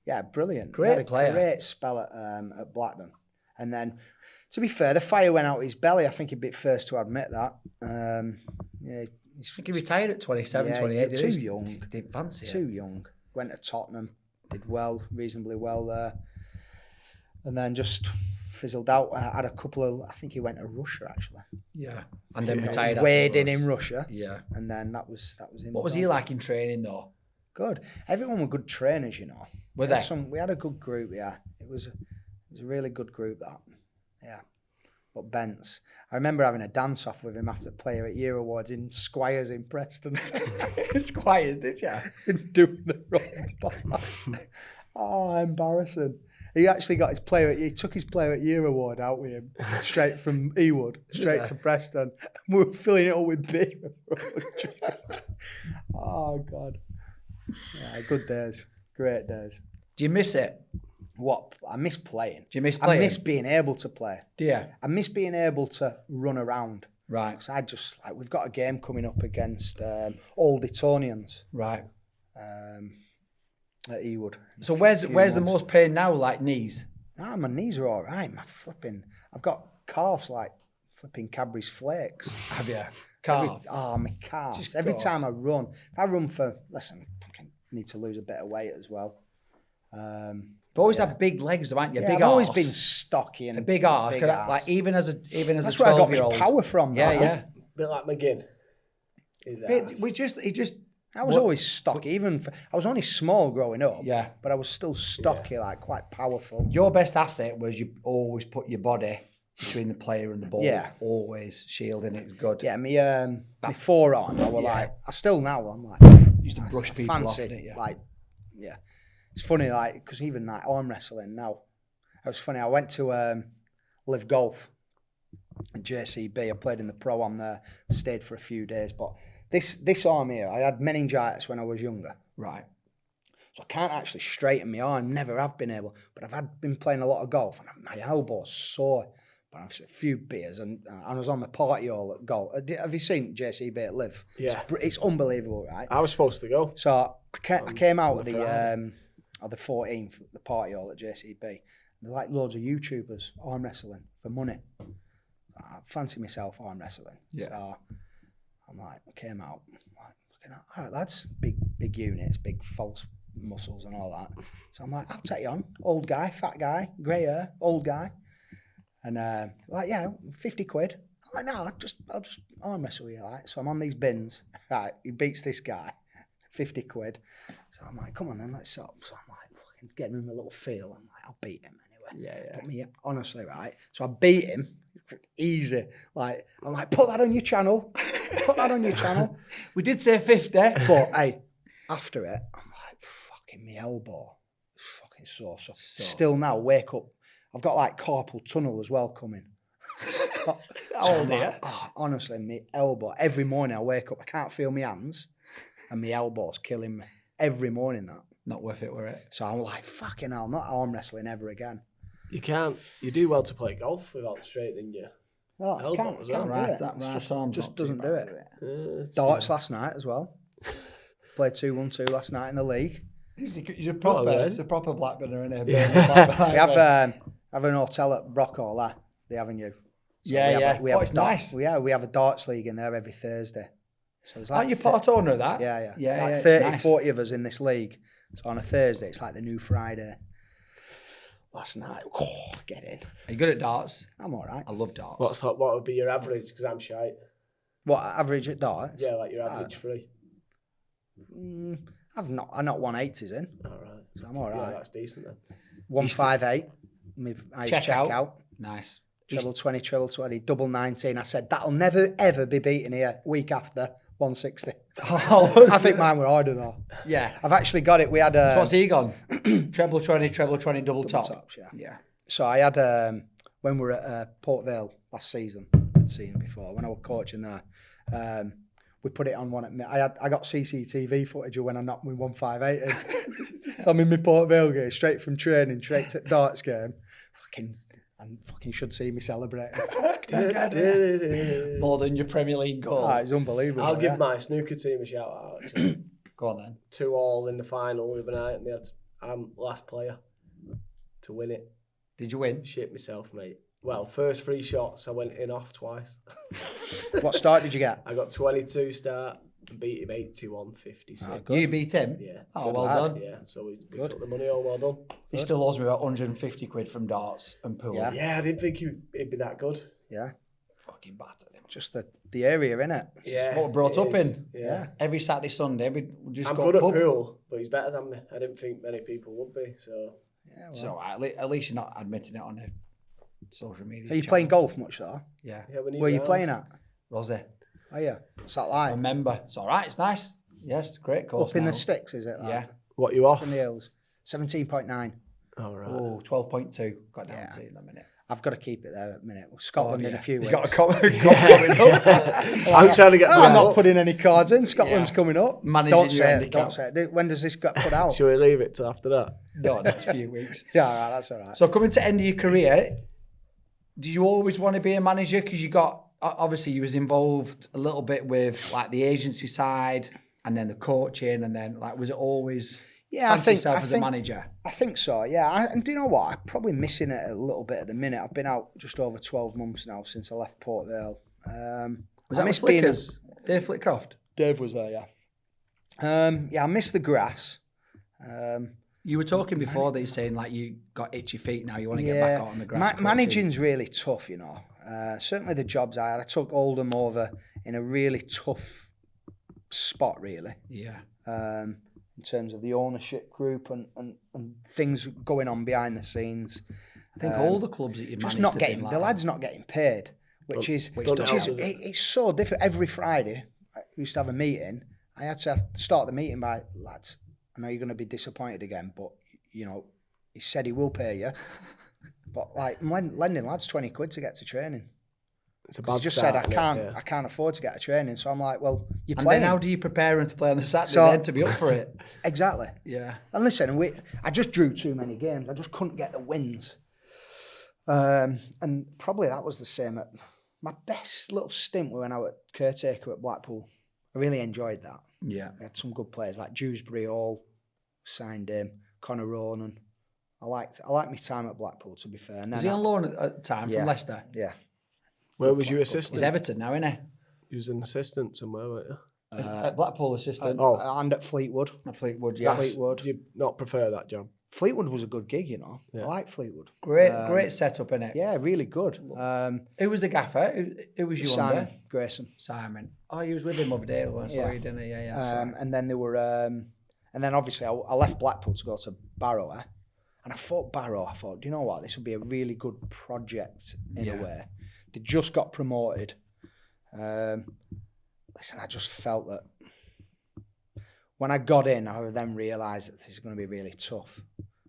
Yeah, brilliant. Great player. Great spell at Blackburn. And then, to be fair, the fire went out his belly. I think he'd be first to admit that. I think he retired at 27, 28. Too young. Didn't fancy it. Too young. Went to Tottenham. Did reasonably well there. And then just fizzled out. Had a couple of, I think he went to Russia actually. Yeah. And then retired. Wading in Russia. Yeah. And then that was him. What was he like in training though? Good. Everyone were good trainers, you know. Were they? We had a good group, yeah. It was a really good group, that. Yeah. But Bents. I remember having a dance off with him after Player at Year Awards in Squires in Preston. Squires, did you? Doing the wrong part. Oh, embarrassing. He actually got his he took his Player at Year award out with him, straight from Ewood, straight to Preston. We were filling it up with beer. Oh, God. Yeah, good days. Great days. Do you miss it? What? I miss playing. Do you miss playing? I miss being able to play. Do you? I miss being able to run around. Right. So I just, we've got a game coming up against Old Etonians. Right. At Ewood. So where's the most pain now? Like knees? Nah, my knees are all right. I've got calves like flipping Cadbury's flakes. Have you? Calf? My calves. Every time I run, if I run listen, I need to lose a bit of weight as well. You've always had big legs, haven't you? Yeah, Big I've always arse. been stocky and A big arse. big Like even as a That's where I got 12-year-old. my power from. Yeah, that. yeah. Bit like McGinn. I was always stocky. I was only small growing up. Yeah. But I was still stocky, like quite powerful. Your best asset was you always put your body between the player and the ball. Yeah. Always shielding it was good. Yeah, my forearm. I was like, I still now. I'm like, Used to brush people fancy, off, didn't you? like, yeah. It's funny, like, because even like arm wrestling now, it was funny. I went to Live Golf at JCB. I played in the pro. I'm there. Stayed for a few days, but this arm here, I had meningitis when I was younger. Right. So I can't actually straighten my arm. Never have been able. But I've been playing a lot of golf, and my elbow's sore. But I've had a few beers, and I was on the party hall at golf. Have you seen JCB at Live? Yeah. It's unbelievable, right? I was supposed to go. So I came out of Friday. the 14th, the party hall at JCB. There's like loads of YouTubers arm wrestling for money. I fancy myself arm wrestling. Yeah. So I'm like, I came out, looking at, all right, lads, big units, big false muscles and all that. So I'm like, I'll take you on. Old guy, fat guy, grey hair, old guy. And like, yeah, 50 quid. I'm like, no, I'll just arm wrestle you, like. So I'm on these bins. Right, he beats this guy, 50 quid. So I'm like, come on then, let's stop. So I'm like, fucking getting him a little feel. I'm like, I'll beat him anyway. Yeah. Put me, honestly, right? So I beat him, easy. Like, I'm like, put that on your channel. Put that on your channel. We did say 50. But hey, after it, I'm like, fucking my elbow is fucking sore. So still now, wake up. I've got like carpal tunnel as well coming. How old are you? Honestly, my elbow, every morning I wake up, I can't feel my hands and my elbow's killing me. Every morning that. Not worth it, were it? So I'm like, fucking hell, I'm not arm wrestling ever again. You can't. You do well to play golf without straightening your Oh, elbow can't as do well. Right, it. that It's right arm's just not too doesn't bad, do is it. Darts last night as well. Played 2-1-2 last night in the league. You're a proper, then. it's a proper Blackburner, isn't it? Yeah. We have an hotel at Brockhall there, the Avenue. So Yeah. We have It's a dart- nice. Yeah, we have a darts league in there every Thursday. So it's like Aren't you part owner of that? Yeah. Yeah, Like it's 30, nice. 40 of us in this league. So on a Thursday, it's like the new Friday. Last night, get in. Are you good at darts? I'm all right. I love darts. What would be your average? Because I'm shite. What, average at darts? Yeah, like your average free. I'm not 180s in, All right. so I'm all Yeah, right. that's decent then. 158. I Check check out. out. Nice. Treble 20, treble 20, double 19. I said, that'll never, ever be beaten here week after 160. I think mine were harder though. Yeah. I've actually got it. We had So what's he gone? treble 20, double top. tops, yeah. Yeah. So I had, when we were at Port Vale last season, I'd seen him before, when I was coaching there, we put it on one at me. I got CCTV footage of when I knocked me 158 in. So I'm in my Port Vale game, straight from training, straight to darts game. Fucking should see me celebrating. More than your Premier League goal. It's unbelievable. I'll yeah. give my snooker team a shout out. Actually. Go on then. 2-2 in the final the other night, and they had last player to win it. Did you win? Shit myself, mate. Well, first 3 shots, I went in off twice. What start did you get? I got 22 start and beat him 81-56. good. You beat him? Yeah. Oh, Good well lad. done. Yeah, so we took the money home, well done. He still owes me about 150 quid from darts and pool. Yeah. Yeah, I didn't think he'd be that good. Yeah. Fucking battered him. Just the area, innit? Yeah, what we're brought it up is. in. Yeah. Every Saturday, Sunday, we just I'm go good at pub. pool, but he's better than me. I didn't think many people would be, so... Yeah, well. So at least you're not admitting it on a social media. Are you channel. playing golf much though? Yeah. Yeah, we need Where are you round. playing at? Rosie. Oh yeah. What's that I like? remember. It's all right. It's nice. Yes, great course. Up in now. the sticks, is it? Like? Yeah. What, you off? In the hills. 17.9. All right. Oh, 12.2 got down Yeah. to in a minute. I've got to keep it there at a minute. Scotland in a few weeks. You got a comment coming up. I'm trying to get. I'm not putting any cards in. Scotland's coming up. Managing Don't your say it. handicap. Don't say it. When does this get put out? Shall we leave it till after that? No, next few weeks. Yeah, all right, that's all right. So coming to end of your career, did you always want to be a manager? Because you got, obviously you was involved a little bit with like the agency side and then the coaching and then like, was it always fancy yourself as a manager? I think so, yeah. And do you know what? I'm probably missing it a little bit at the minute. I've been out just over 12 months now since I left Port Vale. Was that with Flickers? Dave Flitcroft? Dave was there, yeah. Yeah, I miss the grass. You were talking before that you're saying like you got itchy feet now, you want to get back out on the grass. Managing's really tough, you know. Certainly the jobs I had. I took Oldham over in a really tough spot, really. Yeah. In terms of the ownership group and things going on behind the scenes. I think all the clubs that you just managed not have getting been like the that. lads not getting paid, which is it's so different. Every Friday, we used to have a meeting. I had to start the meeting by, lads, I know you're going to be disappointed again, but you know, he said he will pay you. But like, I'm lending lads 20 quid to get to training. It's a bad He just start, said I can't afford to get a training, so I'm like, well, you're And playing. then how do you prepare them to play on the Saturday then to be up for it? Exactly. Yeah. And listen, I just drew too many games. I just couldn't get the wins. And probably that was the same at my best little stint when I was caretaker at Blackpool. I really enjoyed that. Yeah. We had some good players like Dewsbury Hall, signed him, Conor Ronan. I liked my time at Blackpool, to be fair. And then Was he on loan at the time from Leicester? Yeah. Where was you assistant? He's Everton now, isn't he? You was an assistant somewhere, weren't you? At Blackpool assistant. And at Fleetwood. At Fleetwood, yeah. Fleetwood. Do you not prefer that job? Fleetwood was a good gig, you know. Yeah. I like Fleetwood. Great setup, innit? Yeah, really good. Who was the gaffer? Who was you Simon under? Grayson. Simon. Oh, you was with him over there. I saw you, didn't he? Yeah. And then there were, and then obviously I left Blackpool to go to Barrow, and I thought, do you know what? This would be a really good project in a way. They just got promoted. Listen, I just felt that when I got in, I then realised that this is going to be really tough.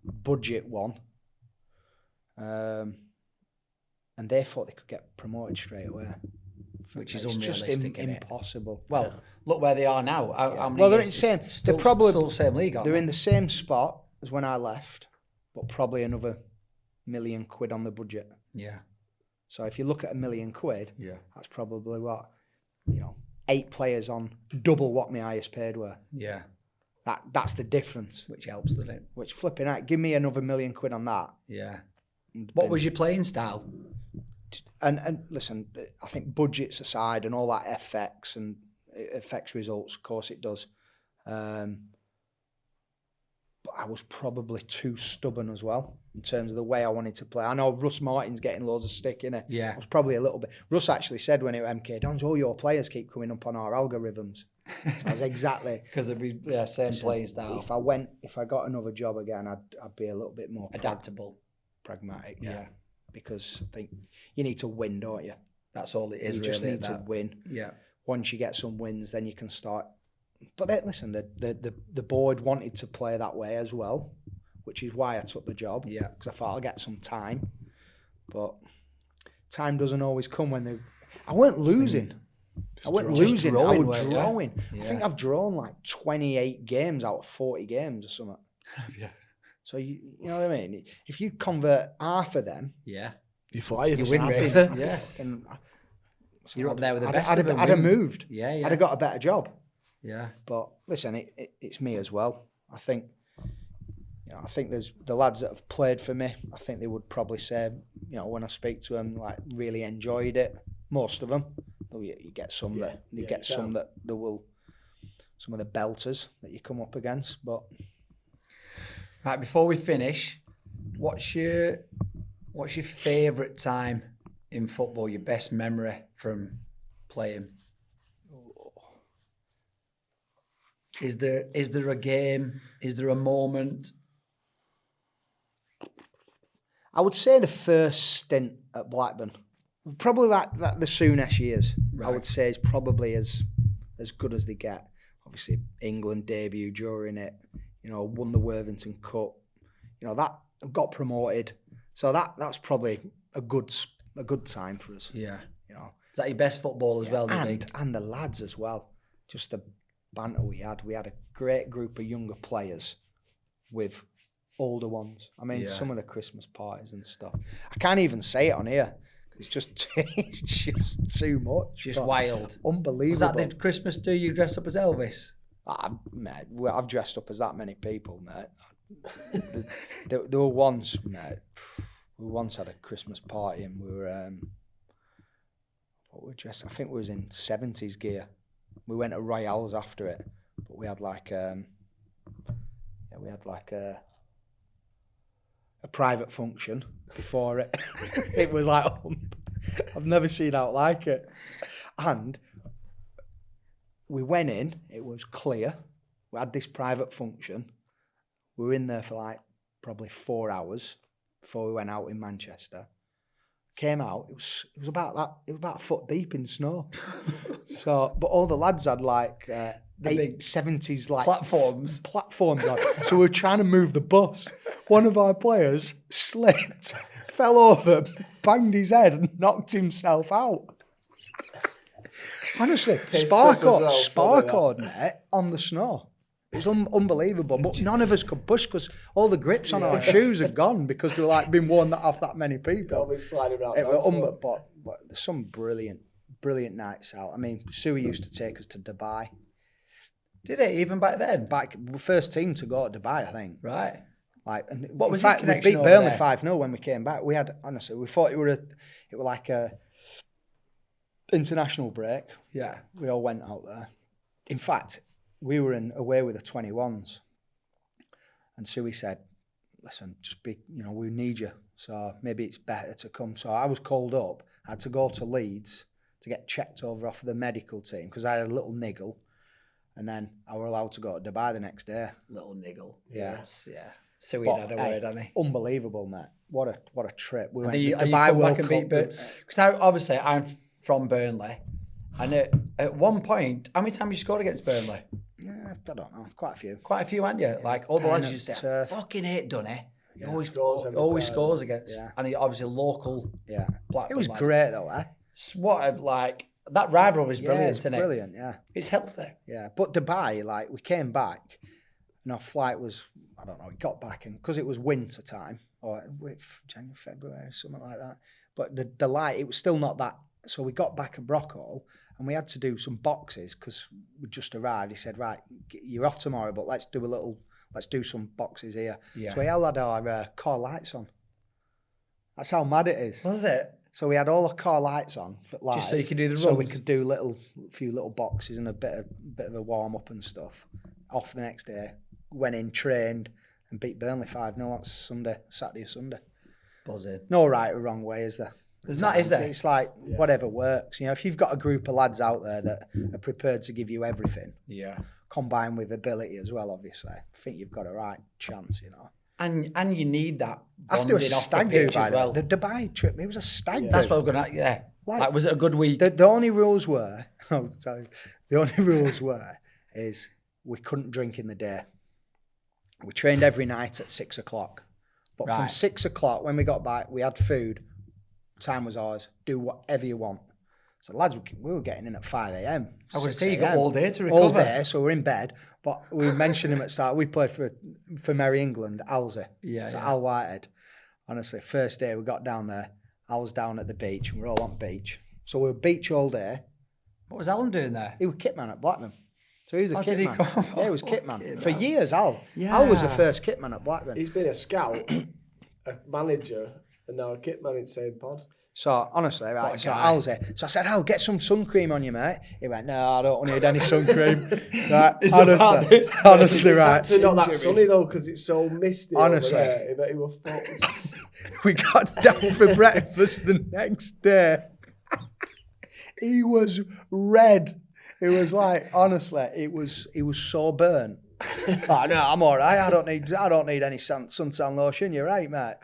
Budget one. And they thought they could get promoted straight away. Which is it's unrealistic, just impossible. Well, look where they are now. How many Well, they're in years? the same. Still, They're probably still the same league, aren't They're they? in the same spot as when I left, but probably another £1 million on the budget. Yeah. So if you look at £1 million, Yeah. that's probably what, 8 players on double what my highest paid were. Yeah. That's the difference. Which helps, doesn't it? Which flipping out, give me another £1 million on that. Yeah. What was your playing style? And listen, I think budgets aside and all that affects results. Of course it does. But I was probably too stubborn as well in terms of the way I wanted to play. I know Russ Martin's getting loads of stick in it. Yeah. I was probably a little bit. Russ actually said when he was MK Dons, all your players keep coming up on our algorithms. So I was exactly Because it'd be same playing style. If I got another job again, I'd be a little bit more Adaptable. pragmatic. Yeah. Because I think you need to win, don't you? That's all it is. You really, just need to win. Yeah. Once you get some wins, then you can start. But listen, the board wanted to play that way as well, which is why I took the job. Yeah. Because I thought I'll get some time. But time doesn't always come when I weren't losing. I wasn't losing. Drawing, I was drawing. Yeah. I think I've drawn like 28 games out of 40 games or something. Yeah. So you know what I mean? If you convert half of them, yeah, You fly. you win, Ray. Yeah. You're up there with the best of them. I'd have moved. Yeah, yeah. I'd have got a better job. Yeah. But listen, it's me as well. I think, I think there's the lads that have played for me. I think they would probably say, when I speak to them, like really enjoyed it. Most of them. Though you get some that some that there will, some of the belters that you come up against. But right, before we finish, what's your favourite time in football? Your best memory from playing? Is there a game? Is there a moment? I would say the first stint at Blackburn, probably that the Souness years. Right. I would say is probably as good as they get. Obviously, England debut during it. Won the Worthington Cup. got promoted. So that's probably a good time for us. Yeah. You know. Is that your best football as well, do you think? And the lads as well. Just the banter we had. We had a great group of younger players with older ones. I mean, some of the Christmas parties and stuff. I can't even say it on here. It's just too much. Just wild. Unbelievable. Was that the Christmas do you dress up as Elvis? Mate, I've dressed up as that many people, mate. There were once, mate. We once had a Christmas party and we were what were we dressed? I think we was in 70s gear. We went to Royale's after it, but we had like a private function before it. It was like I've never seen out like it. And we went in, it was clear. We had this private function. We were in there for like probably 4 hours before we went out in Manchester. Came out, it was about that. It was about a foot deep in snow. So, but all the lads had like the big 70s like platforms on. So we were trying to move the bus. One of our players slipped, fell over, banged his head, and knocked himself out. Honestly, sparkled, mate, on the snow. It was unbelievable, but none of us could push because all the grips on our shoes had gone because they've like been worn off that many people. Always sliding around. But there's some brilliant nights out. I mean, Suey used to take us to Dubai. Did it even back then? First team to go to Dubai, I think. Right. Like, and what was in fact, the we connection beat over Burnley there? 5-0 when we came back. We thought it were like a international break. Yeah. We all went out there. In fact, we were away with the 21s, and Suey said, "Listen, we need you. So maybe it's better to come." So I was called up. I had to go to Leeds to get checked over off the medical team because I had a little niggle, and then I were allowed to go to Dubai the next day. Little niggle. Yeah. Yes, yeah. So we had a word, hadn't he? Unbelievable, mate. What a trip. We went to Dubai Dubai World and beat Cup. Because obviously I'm from Burnley, and at one point, how many times you scored against Burnley? Yeah, I don't know. Quite a few. Quite a few, hadn't you? Like all the lads used to say, turf. "Fucking hate Dunny." He always Scores scores against, Yeah. and he obviously local. Yeah. Blackburn It was lad. great though, eh? That rivalry is brilliant, it's isn't it? brilliant, yeah. It's healthy. Yeah. But Dubai, like, we came back and our flight was, I don't know, we got back and because it was winter time, or January, February, something like that. But the light, it was still not that. So we got back at Brockhall and we had to do some boxes because we just arrived. He said, "Right, you're off tomorrow, but let's do some boxes here." Yeah. So we all had our car lights on. That's how mad it is. Was it? So we had all our car lights on for lights, Just so you could do the So we runs? could do a few little boxes and a bit of a warm up and stuff. Off the next day, went in, trained, and beat Burnley 5-0. That's Saturday or Sunday. Buzzing. No right or wrong way, is there? There's not, is there? It's like whatever works. You know, if you've got a group of lads out there that are prepared to give you everything, Yeah. combined with ability as well, obviously, I think you've got a right chance. You know. And you need that After bonding a off the stag do, pitch as well. the Dubai trip, it was a stag do. That's what we're gonna. Yeah. Like, was it a good week? The only rules were, is we couldn't drink in the day. We trained every night at 6 o'clock. But from Right. 6 o'clock, when we got back, we had food. Time was ours. Do whatever you want. So lads, we were getting in at 5 a.m. I would 6 say you got a.m. all day to recover. All day, so we're in bed. But we mentioned him at the start. We played for Merry England, Alsey. Yeah, So yeah. Al Whitehead. Honestly, first day we got down there, I was down at the beach, and we're all on beach. So we were beach all day. What was Alan doing there? He was kitman at Blackburn. So he was a Oh, did he kitman. come? Yeah, he was Fucking kitman. For hell. years, Al. Yeah. Al was the first kitman at Blackburn. He's been a scout, a manager, and now a kit man in the same pod. So honestly, right, What a so guy. Al's there. So I said, Al, get some sun cream on you, mate. He went, no, I don't need any sun cream. Right, It's honestly, about honestly, It's right. actually not that sunny though, because it's so misty. Honestly. over there. I bet he was fucked. We got down for breakfast the next day. He was red. It was like, honestly, he was so burnt. Oh, no, I'm all right. I don't need any suntan lotion. You're right, mate.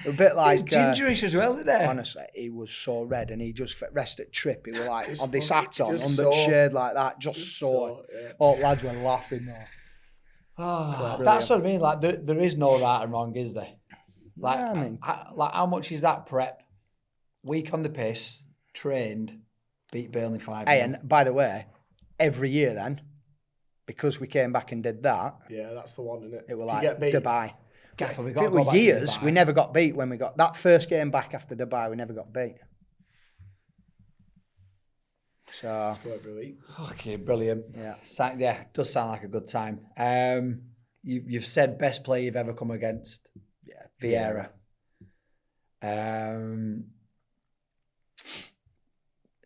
A bit like He's gingerish as well, isn't it? honestly, he was so red, and he just for rest at trip. He was like Just on this fucking- hat on, just under sore. shade like that, just sore. So, yeah. All lads were laughing though. That's what I mean. Like there is no right and wrong, is there? Like, Yeah, I mean- like how much is that prep? Week on the piss, trained, beat Burnley 5-0. Hey, and by the way, every year then, because we came back and did that, Yeah, that's the one, isn't it? it was If you like get beat, Dubai. Gaffer, we If got it to go were back to years, Dubai. we never got beat when we got that first game back after Dubai. We never got beat. So go every week. Okay, brilliant. Yeah. Yeah, does sound like a good time. You've said best player you've ever come against. Yeah, Vieira.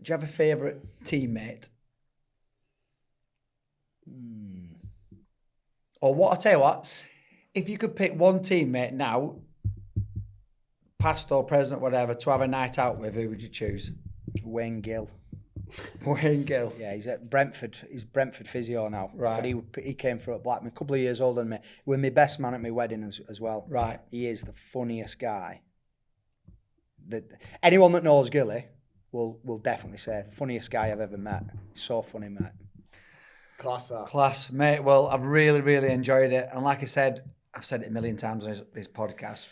Do you have a favourite teammate? Or what? I'll tell you what. If you could pick one teammate now, past or present, whatever, to have a night out with, who would you choose? Wayne Gill. Wayne Gill. Yeah, he's at Brentford. He's Brentford physio now. Right. But he came through at Blackburn, a couple of years older than me. With my best man at my wedding as well. Right. He is the funniest guy. Anyone that knows Gilly will definitely say funniest guy I've ever met. So funny, mate. Class that. Class, mate. Well, I've really, really enjoyed it. And like I said, I've said it a million times on this podcast.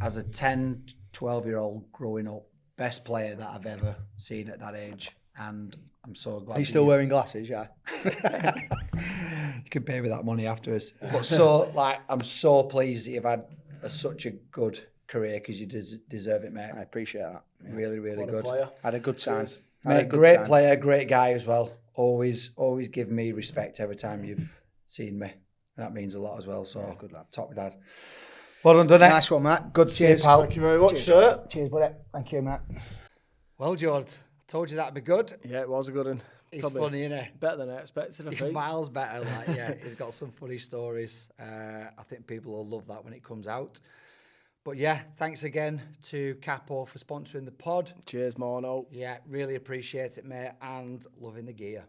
As a 10, 12-year-old growing up, best player that I've ever seen at that age. And I'm so glad. Are you still wearing glasses? Yeah. You can pay me that money afterwards. But so, I'm so pleased that you've had such a good career because you deserve it, mate. I appreciate that. Yeah. Really, really What a good. player. Had a good time. Cheers. Mate, great player, great guy as well. Always give me respect every time you've seen me. And that means a lot as well. So, Yeah, good lad. Top dad. Well done, Dunny. Nice one, Matt. Good to see you, Cheers. pal. Thank you very much, sir. Cheers, buddy. Thank you, Matt. Well, George, I told you that'd be good. Yeah, it was a good one. He's Probably funny, isn't he? better than I expected, I He's think. miles better. He's got some funny stories. I think people will love that when it comes out. But yeah, thanks again to Capo for sponsoring the pod. Cheers, Mono. Yeah, really appreciate it, mate, and loving the gear.